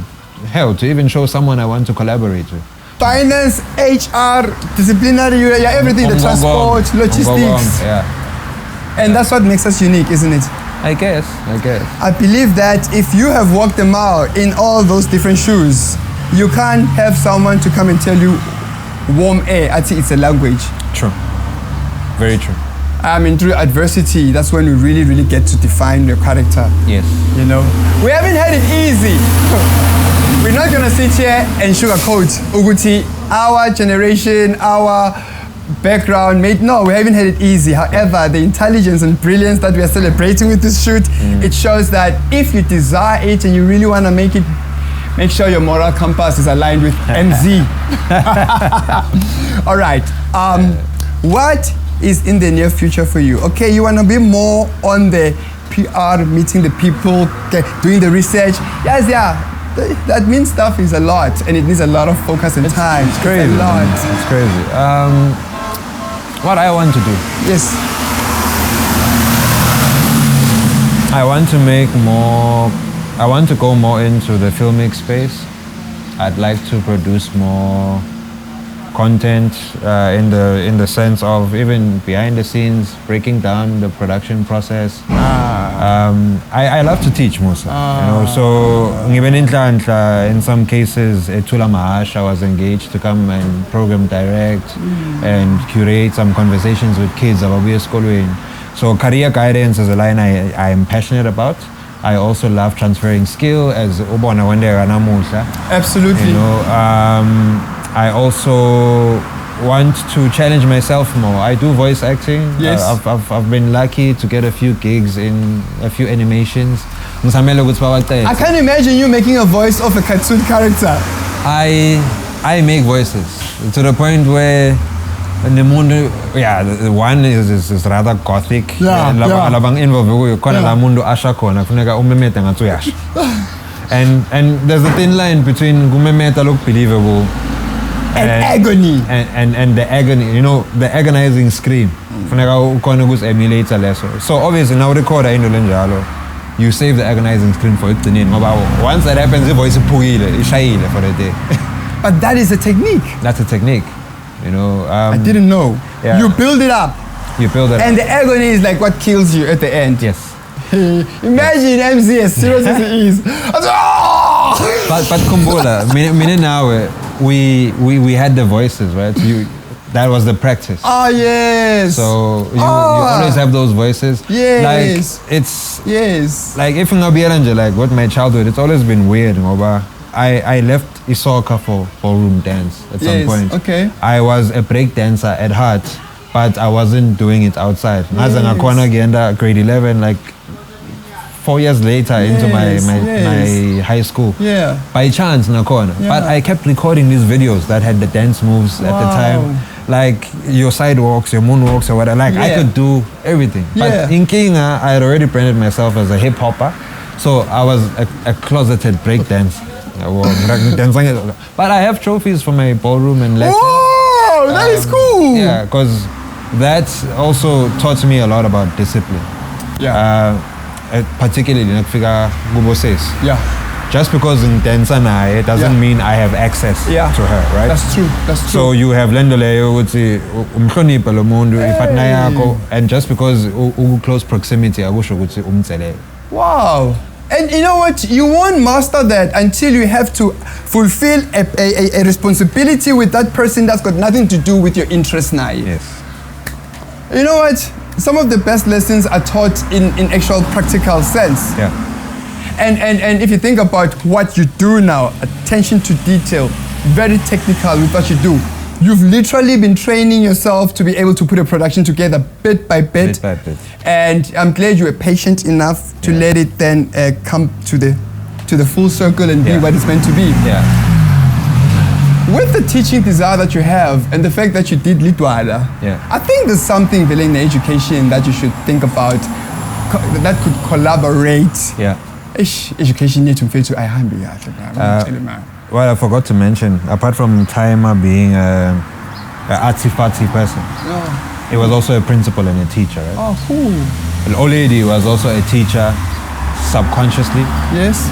hell, to even show someone I want to collaborate with. Finance, HR, disciplinary, everything, the transport, logistics. Yeah. And that's what makes us unique, isn't it? I guess. I believe that if you have walked a mile in all those different shoes, you can't have someone to come and tell you warm air. I think it's a language. True. Very true. I mean, through adversity, that's when we really, really get to define your character. Yes. You know? We haven't had it easy. We're not going to sit here and sugarcoat Uguti, our generation, our background. No, we haven't had it easy. However, the intelligence and brilliance that we are celebrating with this shoot, it shows that if you desire it and you really want to make it, make sure your moral compass is aligned with M-zee. All right. What is in the near future for you? Okay, you want to be more on the PR, meeting the people, doing the research. Yes, that means stuff is a lot, and it needs a lot of focus and time. It's crazy. It's a lot. It's crazy. What I want to do? Yes. I want to make more. I want to go more into the filmic space. I'd like to produce more content in the sense of even behind the scenes, breaking down the production process. I love to teach, Musa. You know, so in some cases, Etula Mahash, I was engaged to come and program direct and curate some conversations with kids about schooling. So career guidance is a line I am passionate about. I also love transferring skill as Ubona when they're Absolutely. You know, I also want to challenge myself more. I do voice acting. Yes. I've been lucky to get a few gigs in a few animations. I can't imagine you making a voice of a cartoon character. I make voices to the point where the one is rather gothic. And there's a thin line between gumemeta look believable and agony. And the agony, you know, the agonizing scream. So obviously now record you save the agonizing scream for it. Once that happens, the voice is for the day. But that is a technique. That's a technique. You know, I didn't know. Yeah. You build it up. And the agony is like what kills you at the end. Yes. Imagine M-zee as serious as it is. But Kumbola, now we had the voices, right? That was the practice. Oh yes. So you always have those voices. Yes. Like it's like if you're like with my childhood, it's always been weird. I left Isoka for ballroom dance at some point. Okay. I was a break dancer at heart, but I wasn't doing it outside. Yes. Grade 11, like 4 years later into my high school. Yeah. By chance, Nakona. Yeah. But I kept recording these videos that had the dance moves at the time. Like your sidewalks, your moonwalks or whatever. Like I could do everything. But in Kenya, I had already branded myself as a hip hopper. So I was a closeted break dancer. But I have trophies for my ballroom and lessons. Whoa, that is cool. Yeah, because that also taught me a lot about discipline. Yeah. Particularly in Gubo says. Yeah. Just because in dancer it doesn't mean I have access to her, right? That's true. So you have Lendole would say and just because close proximity I wish I would say Wow. And you know what? You won't master that until you have to fulfill a responsibility with that person that's got nothing to do with your interest now. Yes. You know what? Some of the best lessons are taught in actual practical sense. Yeah. And if you think about what you do now, attention to detail, very technical with what you do. You've literally been training yourself to be able to put a production together bit by bit. Bit by bit. And I'm glad you were patient enough to let it then come to the full circle and be what it's meant to be. Yeah. With the teaching desire that you have and the fact that you did Lidwala, I think there's something within the education that you should think about that could collaborate. Yeah. Education needs to fit to I well, I forgot to mention, apart from Taima being an artsy-fartsy person, he was also a principal and a teacher, right? Oh, cool. The old lady was also a teacher subconsciously. Yes.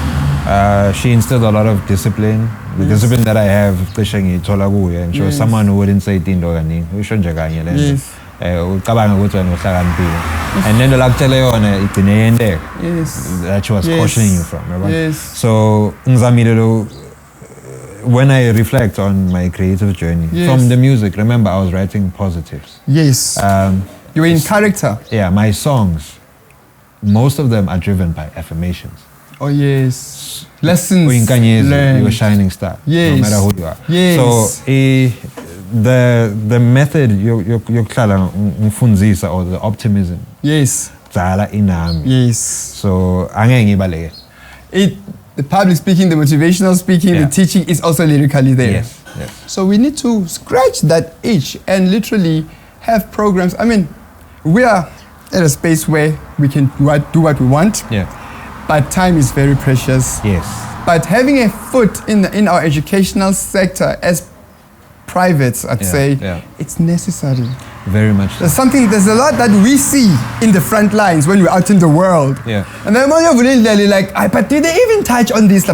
She instilled a lot of discipline. The discipline that I have, and she was someone who wouldn't say tindo ganing. Yes. And then the that she was cautioning you from, right? Yes. So when I reflect on my creative journey from the music, remember I was writing positives. Yes. You were in character. Yeah, my songs, most of them are driven by affirmations. Oh yes. Lessons learned. You're a shining star. Yes. No matter who you are. Yes. So the method you mfundzisa or the optimism. Yes. Yes. So the public speaking, the motivational speaking, the teaching is also lyrically there. Yes. Yes. So we need to scratch that itch and literally have programs. I mean, we are at a space where we can do what we want. Yeah. But time is very precious. Yes. But having a foot in our educational sector as privates, I'd say, it's necessary. Very much so. There's a lot that we see in the front lines when we're out in the world. Yeah. And then when you're like, but did they even touch on this? So.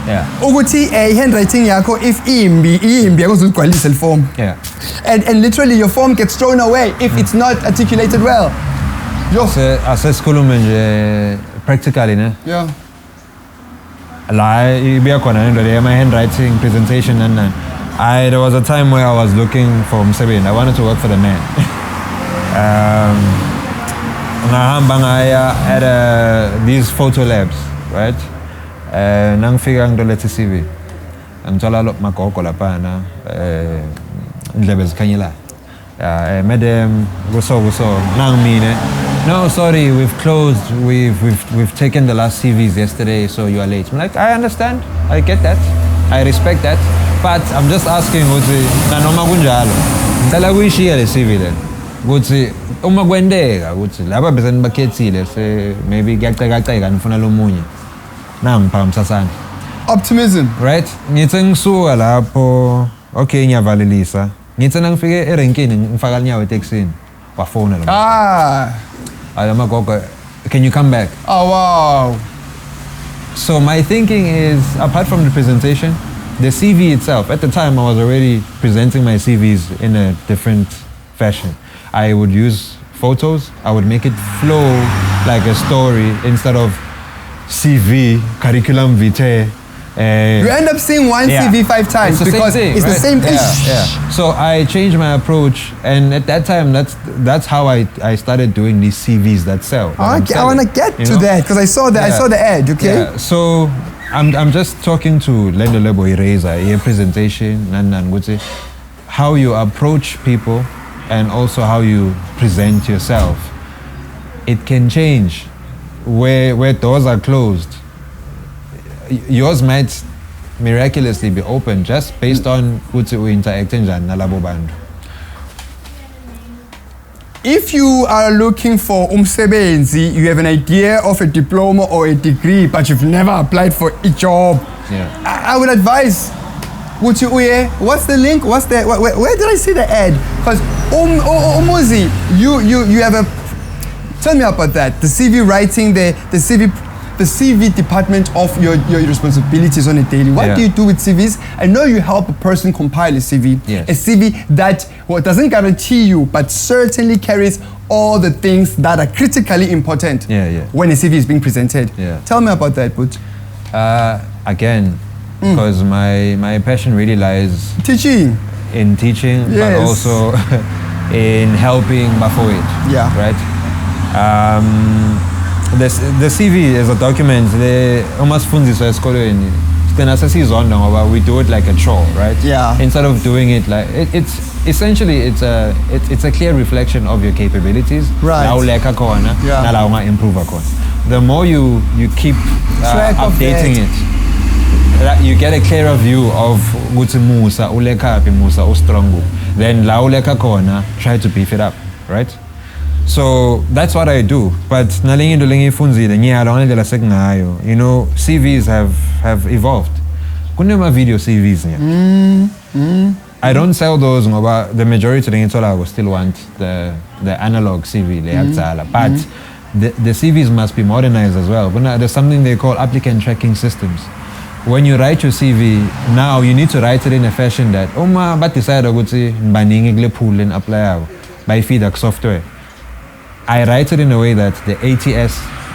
Yeah. Handwriting yakho if imbi cell form. Yeah. And literally your form gets thrown away if it's not articulated well. Practically, ne? Yeah. My handwriting presentation and there was a time where I was looking for Msebenzi. I wanted to work for the man. At these photo labs, right? Nangfika ngitoleta CV. Ngithola makoko lapha na indlebe zikhanyela. Madam, so nangmine. No, sorry, we've closed. We've taken the last CVs yesterday, so you are late. I'm like, I understand. I get that. I respect that. But I'm just asking ukuthi nanoma kunjalo ngicela kuyishiya le CV then ukuthi uma kwendeka ukuthi laba bezani bakhethile maybe kuyaceka nifuna lomunye nangiphakamisa sandla optimism, right? Ngithi ngisuka lapho okay ngiyavalelisa ngithi nangifike erenkini ngifaka inyawo eTexini wafona lo amagogo, can you come back? Oh wow. So my thinking is, apart from the presentation, the CV itself, at the time I was already presenting my CVs in a different fashion. I would use photos, I would make it flow like a story instead of CV, curriculum vitae. You end up seeing one CV 5 times because it's the same thing. Yeah. So I changed my approach, and at that time, that's how I started doing these CVs that sell. Okay, I want to get to that because I saw I saw the ad. Okay. Yeah. So I'm just talking to Lendo Lebo Eraser, a presentation, and how you approach people, and also how you present yourself. It can change. Where doors are closed, yours might miraculously be open just based on who interacting nalabo bantu. If you are looking for umsebenzi, you have an idea of a diploma or a degree, but you've never applied for a job. Yeah. I would advise, what's the link? Where did I see the ad? Because Umuzi, you have a. Tell me about that. The CV writing, the CV the CV department of your responsibilities on a daily. What do you do with CVs? I know you help a person compile a CV. Yes. A CV that doesn't guarantee you, but certainly carries all the things that are critically important when a CV is being presented. Tell me about that, But. Again, because my passion really lies teaching, but also in helping Bafowit. Right. The CV is a document. We do it like a chore, right? Instead of doing it like it's essentially it's a clear reflection of your capabilities. Right. The more you keep updating it, you get a clearer view of Musa Ostrongo. Then try to beef it up, right? So that's what I do. But CVs have evolved. Video CVs. I don't sell those, but the majority will still want the analog CV. But the CVs must be modernized as well. There's something they call Applicant Tracking Systems. When you write your CV, now you need to write it in a fashion that by feedback software. I write it in a way that the ATS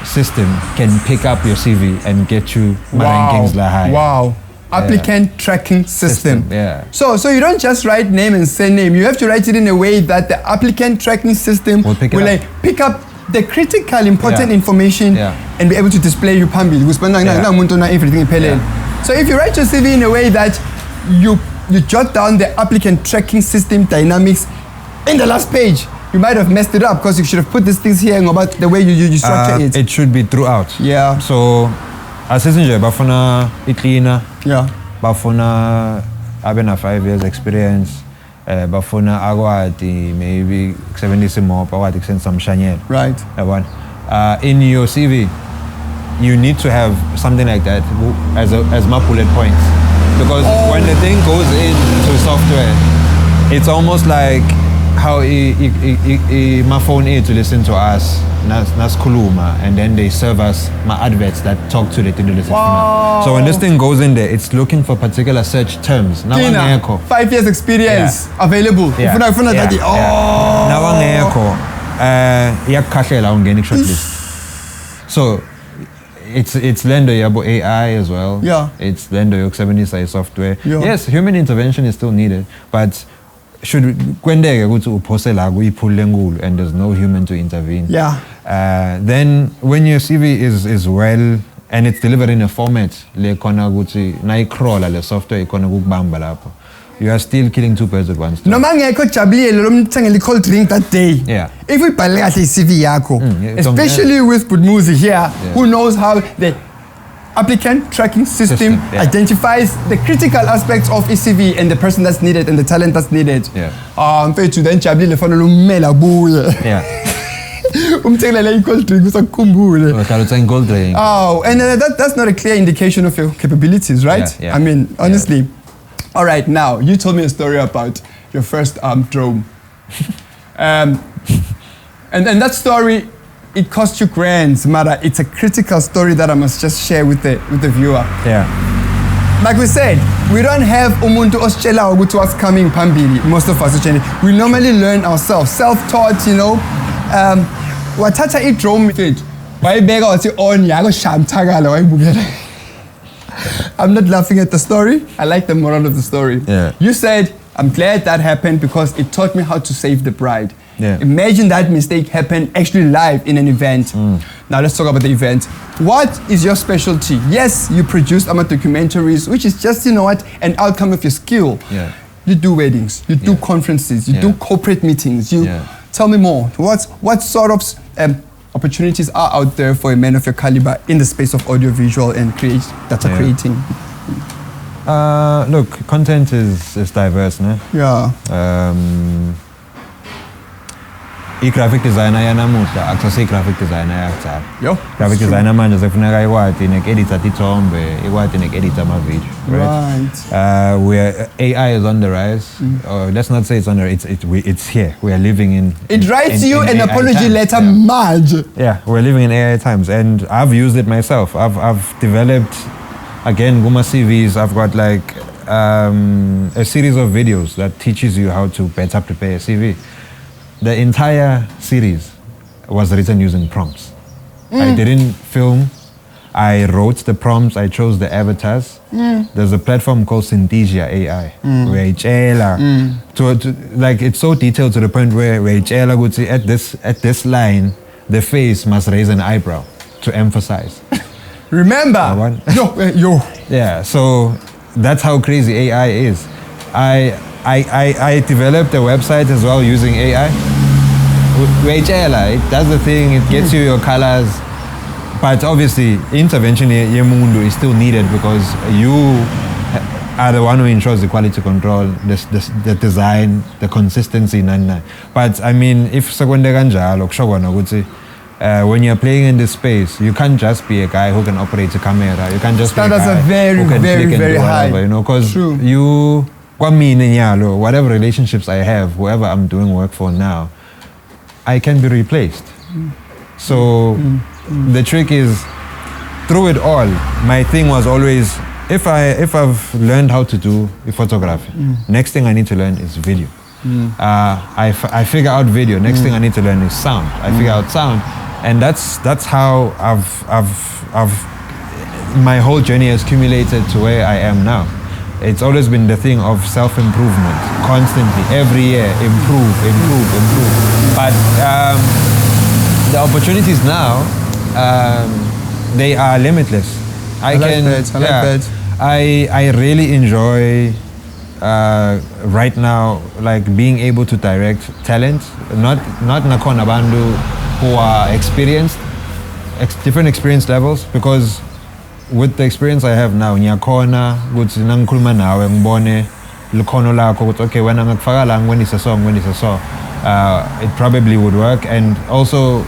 system can pick up your CV and get you rankings high. Wow. Applicant tracking system. So you don't just write name and surname. You have to write it in a way that the applicant tracking system will pick up the critical important information and be able to display you pambil. Everything. So if you write your CV in a way that you jot down the applicant tracking system dynamics in the last page, you might have messed it up because you should have put these things here and about the way you structure it. It should be throughout. So assistant bafuna itlina. Bafuna abena 5 years experience. Bafuna agwati maybe 70 more pawati send some shanyel. Right. In your CV, you need to have something like that as my bullet points, because when the thing goes into software, it's almost like how my phone is to listen to us, nas kuluma, and then they serve us my adverts that talk to the thing to listen to. So when this thing goes in there, it's looking for particular search terms. 5 years experience available. So it's lendo yabo AI as well. It's lendo yok 70 size software. Yes, human intervention is still needed, but should kwendeke ukuthi uphose la kuyiphule enkulu and there's no human to intervene. Then when your CV is well and it's delivered in a format le khona ukuthi nayicrawla le software ikhona ukubamba lapho, you are still killing two birds with one stone. Noma ngekho jabulile lo mthengele cold drink that day. If we bhale kahle CV yakho, especially with Budmuzi here, who knows how the applicant tracking system identifies the critical aspects of a CV and the person that's needed and the talent that's needed. Mfethu then jabulile fanele ummela buye. Umthengelele cold drink usakukhumbule. Cold drink. And that's not a clear indication of your capabilities, right? I mean, honestly. All right, now you told me a story about your first drone, and that story, it cost you grands, Mara. It's a critical story that I must just share with the viewer. Like we said, we don't have umuntu ositshela ukuthi what's coming phambili. Most of us, we normally learn ourselves, self-taught. Wathatha i-drone mfethu, wayibeka wathi on yako shamthakala wayibukela. I'm not laughing at the story. I like the moral of the story. You said, I'm glad that happened because it taught me how to save the bride. Imagine that mistake happened actually live in an event. Now let's talk about the event. What is your specialty? Yes, you produced documentaries, which is just, an outcome of your skill. You do weddings, you do conferences, you do corporate meetings. Tell me more. What sort of opportunities are out there for a man of your caliber in the space of audiovisual and data creating? Look, content is diverse, no? i-graphic designer yanamuhla akusase i-graphic designer yakudala. Yo, Graphic designer manje sekufuneka ikwazi nek-edita tithombe, ikwazi nek-edita ama-video, right? AI is on the rise. Or let's not say it's on the rise, it's here. We are living in... It writes you an AI apology times. letter, Marge. Yeah, we're living in AI times, and I've used it myself. I've developed, again, Guma CVs. I've got like a series of videos that teaches you how to better prepare a CV. The entire series was written using prompts. I didn't film. I wrote the prompts. I chose the avatars. There's a platform called Synthesia AI. Where like it's so detailed to the point where would say at this line, the face must raise an eyebrow to emphasize. Remember? Yo. Yeah. So that's how crazy AI is. I developed a website as well using AI. It does the thing. It gets you your colors. But obviously, intervention yemundu is still needed because you are the one who ensures the quality control, the design, the consistency. But I mean, if when you're playing in this space, you can't just be a guy who can operate a camera. You can't just be a guy who can click and do whatever, you know, because whatever relationships I have, whoever I'm doing work for now, I can be replaced. So the trick is, through it all, my thing was always, if I've learned how to do photography, next thing I need to learn is video. I figure out video. Next thing I need to learn is sound. I figure out sound, and that's how I've my whole journey has accumulated to where I am now. It's always been the thing of self-improvement, constantly, every year, improve. But the opportunities now, they are limitless. I like that. I really enjoy right now, like being able to direct talent, not nakona bandu who are experienced, different experience levels, because with the experience I have now, ngiyakhona ukuthi nangikhuluma nawe ngibone likhono lakho ukuthi okay, wena ngakufaka la when it's a song, it probably would work, and also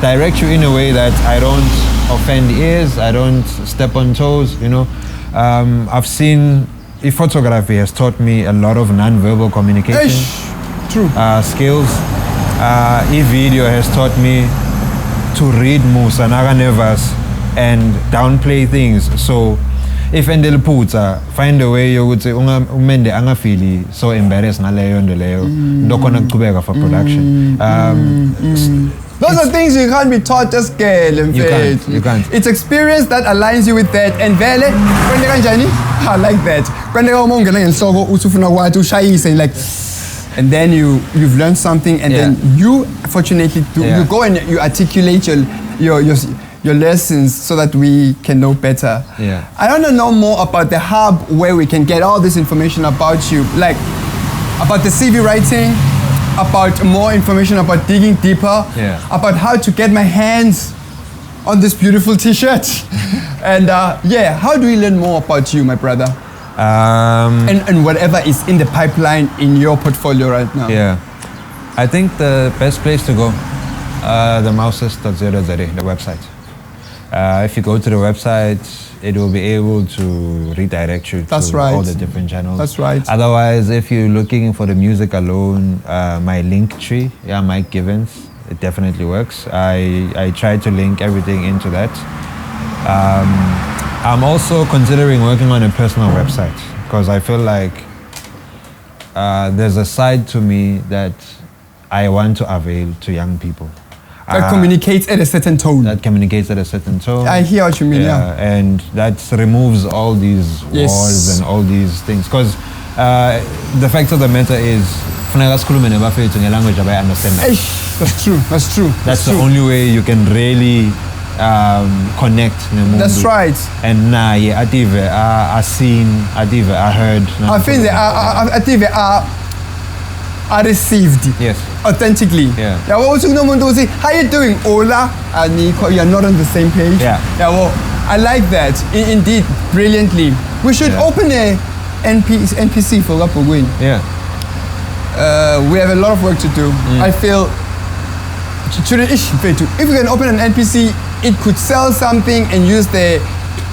direct you in a way that I don't offend ears, I don't step on toes, you know. I've seen photography has taught me a lot of non-verbal communication skills. Video has taught me to read Musa Naga Nevas and downplay things. So if endel putsa, find a way you would say umende angafili so embarrassed ngaleyo ndeleyo ndokona kuchubeka for production. Those are things you can't be taught as girl. You can't. It's experience that aligns you with that. And vele, I like that. And then you've learned something, and then you fortunately you go and you articulate your lessons so that we can know better. Yeah. I want to know more about the hub where we can get all this information about you, like about the CV writing, about more information about digging deeper, about how to get my hands on this beautiful t-shirt. And how do we learn more about you, my brother? And whatever is in the pipeline in your portfolio right now. Yeah, I think the best place to go, the mouses.0.za, the website. If you go to the website, it will be able to redirect you to all the different channels. That's right. Otherwise, if you're looking for the music alone, my link tree, MYK GVNS, it definitely works. I try to link everything into that. I'm also considering working on a personal website because I feel like there's a side to me that I want to avail to young people. That communicates at a certain tone. I hear what you mean, and that removes all these walls and all these things. Because the fact of the matter is, language I understand. That's true. That's the only way you can really connect. That's right. And I seen, I heard. I think are received authentically. How you doing? Hola, you are not on the same page. I like that. Indeed, brilliantly. We should open a NPC for Kabokweni. We have a lot of work to do. I feel If we can open an NPC, it could sell something and use the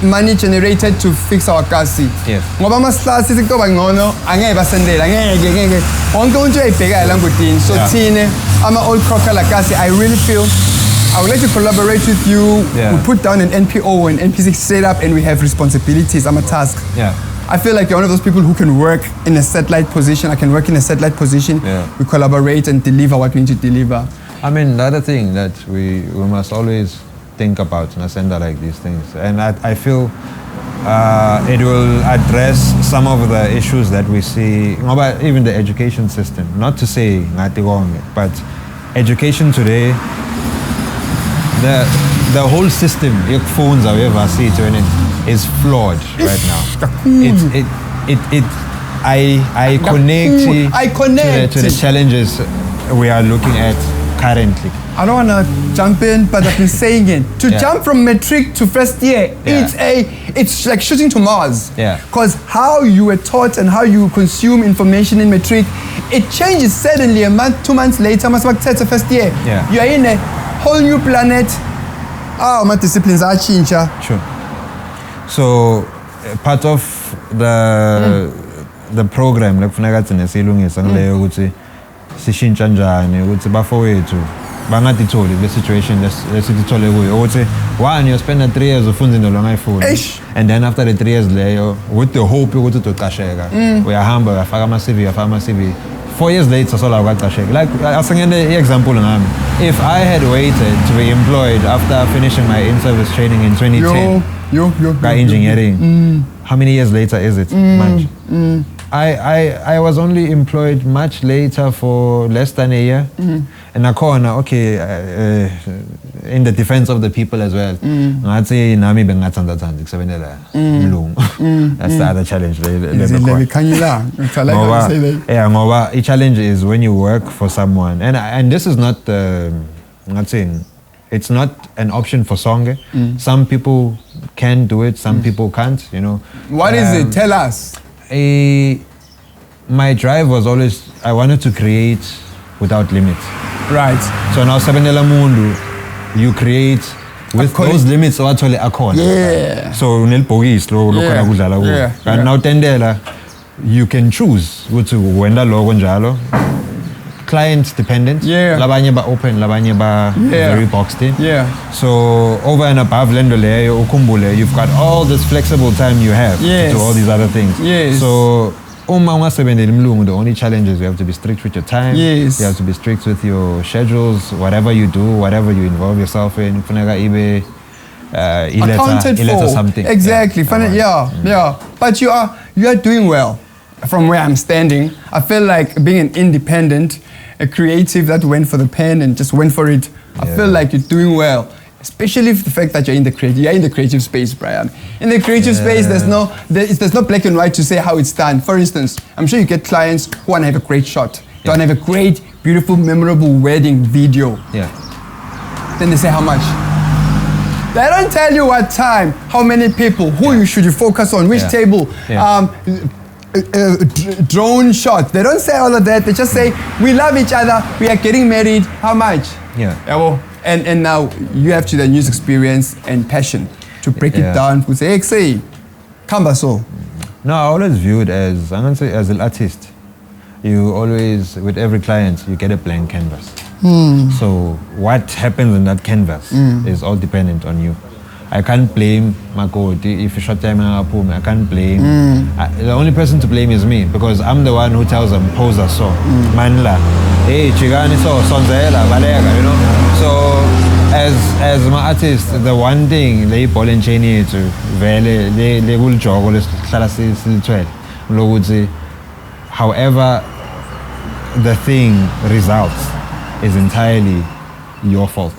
money generated to fix our car seat. Yes. Ngoba masihlala sithi kutoba ngono angeke basendela ngeke wonke umuntu uyayibheka la ngudini. So thine ama old crocker like us, I really feel I would like to collaborate with you. We put down an NPO and NPC setup and we have responsibilities. I'm a task. I feel like you're one of those people who can work in a satellite position. I can work in a satellite position. We collaborate and deliver what we need to deliver. I mean, the other thing that we must always think about in a center like these things, and I feel it will address some of the issues that we see, even the education system. Not to say ngati wrong, but education today, the whole system, phones however see it is flawed right now. I connect to the challenges we are looking at currently. I don't want to jump in, but I've been saying it. To jump from matric to first year, it's like shooting to Mars. Because how you were taught and how you consume information in matric, it changes suddenly a month, 2 months later, first year. You are in a whole new planet. My disciplines are changing. Sure. So part of the program, like sishintsha njani ukuthi bafowethu bangaditholi le situation lesithole kuyo ukuthi one you spend 3 years ufunda into longayifuni and then after the 3 years leyo with the hope ukuthi uzoqasheka uyahamba uyafaka ama CV 4 years later sola uqasheka. Like asengene example ngami, if I had waited to be employed after finishing my in-service training in 2010 by engineering, how many years later is it? I was only employed much later for less than a year. And Akona, in the defense of the people as well. That's the other challenge. A challenge is when you work for someone. And this is not, I'm not saying, it's not an option for Songe. Some people can do it, some people can't, you know. What is it? Tell us. My drive was always, I wanted to create without limits. Right. So now Sabendela Mundu, you create with those limits actually akona. Yeah. So nel pogis lo and now Tendela, you can choose what to wenda logo njalo. Client dependent. Labanye ba open, labanye ba very boxed in. So over and above Lendole, Ukumbule, you've got all this flexible time you have to do all these other things. So the only challenge is you have to be strict with your time. You have to be strict with your schedules, whatever you do, whatever you involve yourself in. Accounted for something. Exactly. But you are doing well. From where I'm standing, I feel like being an independent, a creative that went for the pen and just went for it. I feel like you're doing well, especially the fact that you're in the creative space, Brian. In the creative space, there's no black and white to say how it's done. For instance, I'm sure you get clients who want to have a great shot, they want to have a great, beautiful, memorable wedding video. Then they say how much. They don't tell you what time, how many people, who you should focus on, which table. Drone shot. They don't say all of that. They just say, we love each other, we are getting married, how much? And now you have to then use experience and passion to break it down. To say, hey, so. No, I always view it as, I'm going to say, as an artist. You always, with every client, you get a blank canvas. So what happens in that canvas is all dependent on you. I can't blame Makoti if you shot time I can't blame. The only person to blame is me because I'm the one who tells them poser so manla, hey chigani so sonzela balega, you know. So as my artist, the one thing they ball and chain to vele they will jog all however the thing results is entirely your fault.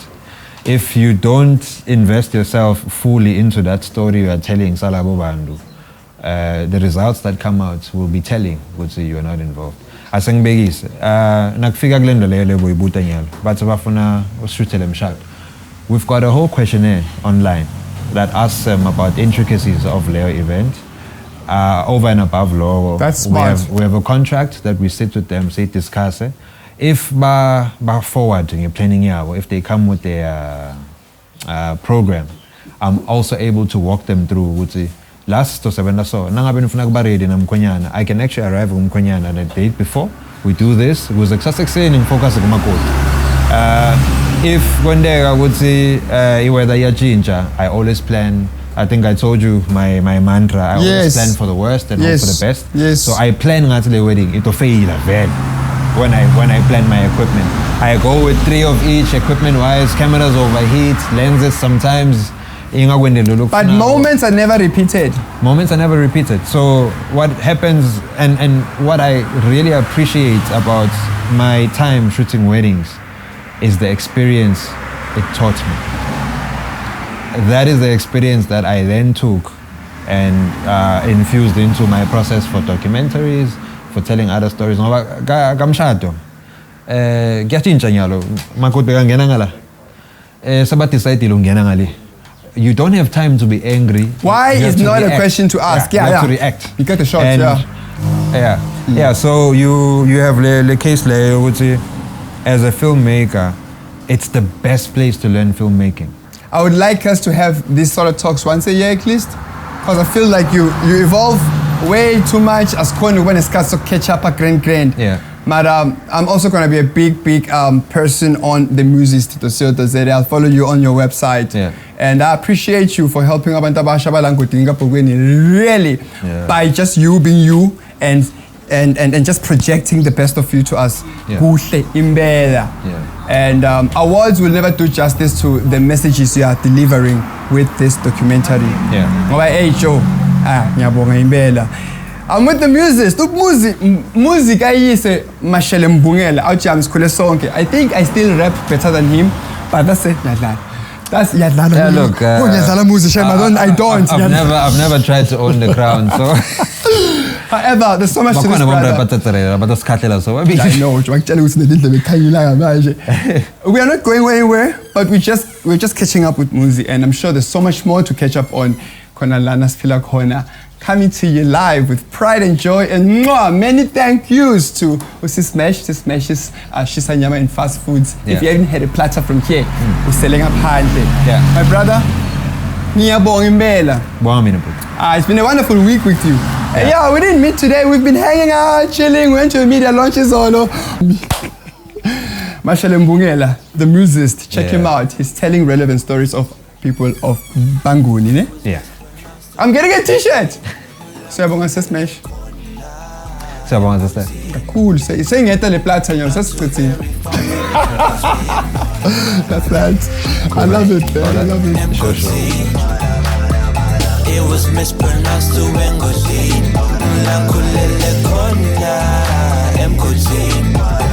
If you don't invest yourself fully into that story you are telling, the results that come out will be telling, would say you are not involved. Asang begis, nakfika glendo lele boibuta nyalo, but bafuna usutele mshak. We've got a whole questionnaire online that asks them about intricacies of Leo event, over and above law. That's smart. We have a contract that we sit with them, say discuss it. if ba forward in planning yabo, if they come with their program, I'm also able to walk them through with last to 7 so nangabe nifuna kuba ready na Mkhonyana, I can actually arrive with Mkhonyana the date before. We do this. It was successful in focus kumakoti. If one day I would say whether yachinja, I always plan. I think I told you my mantra. I always plan for the worst and hope for the best. Yes. So I plan until the wedding. Ito fail very. When I plan my equipment, I go with 3 of each equipment wise. Cameras overheat, lenses sometimes. But moments are never repeated. Moments are never repeated. So what happens, and what I really appreciate about my time shooting weddings is the experience it taught me. That is the experience that I then took and infused into my process for documentaries, for telling other stories. Kamshado. Giyatshintsha nyalo. Makoti bekangena ngala. Sabathi site ngena ngali. You don't have time to be angry. Why is not a question to ask? You have to react. You get the shot, Yeah, so you have the case layer, I would say, as a filmmaker, it's the best place to learn filmmaking. I would like us to have these sort of talks once a year at least, because I feel like you evolve way too much as when it's got to catch up a grand. Yeah. But I'm also going to be a big person on the thesoftnetwork.tsn. I'll follow you on your website. Yeah. And I appreciate you for helping abantu abasha balangodinga Kabokweni really by just you being you and just projecting the best of you to us. Kuhle impela. And awards will never do justice to the messages you are delivering with this documentary. Ngoba hey Joe, ngiyabonga impela. I'm with the musicians. Look, Muzikayise Mashele Mbungela. I think I still rap better than him, but that's it. That's Yadlala. Yeah, look. I don't. I've never tried to own the crown, so. However, there's so much to this brother. We are not going anywhere, but we're just catching up with Muzi, and I'm sure there's so much more to catch up on. Kona Lana's Pila Kona, coming to you live with pride and joy, and many thank yous to Smash. This Smash is Shisanyama in fast foods. If you haven't had a platter from here, we're selling up hardly. My brother, it's been a wonderful week with you. We didn't meet today. We've been hanging out, chilling, went to media launches all over. Mashele Mbungela, the musicist, check him out. He's telling relevant stories of people of Banguni. I'm getting a t-shirt. Siyabonga Smash. Siyabonga sister. Cool. Saying it le platter nyo sasikuthi. That's that. I love it. I love it. Sure. It was mispronounced to Wengozi. Lankulele kona MGDZN.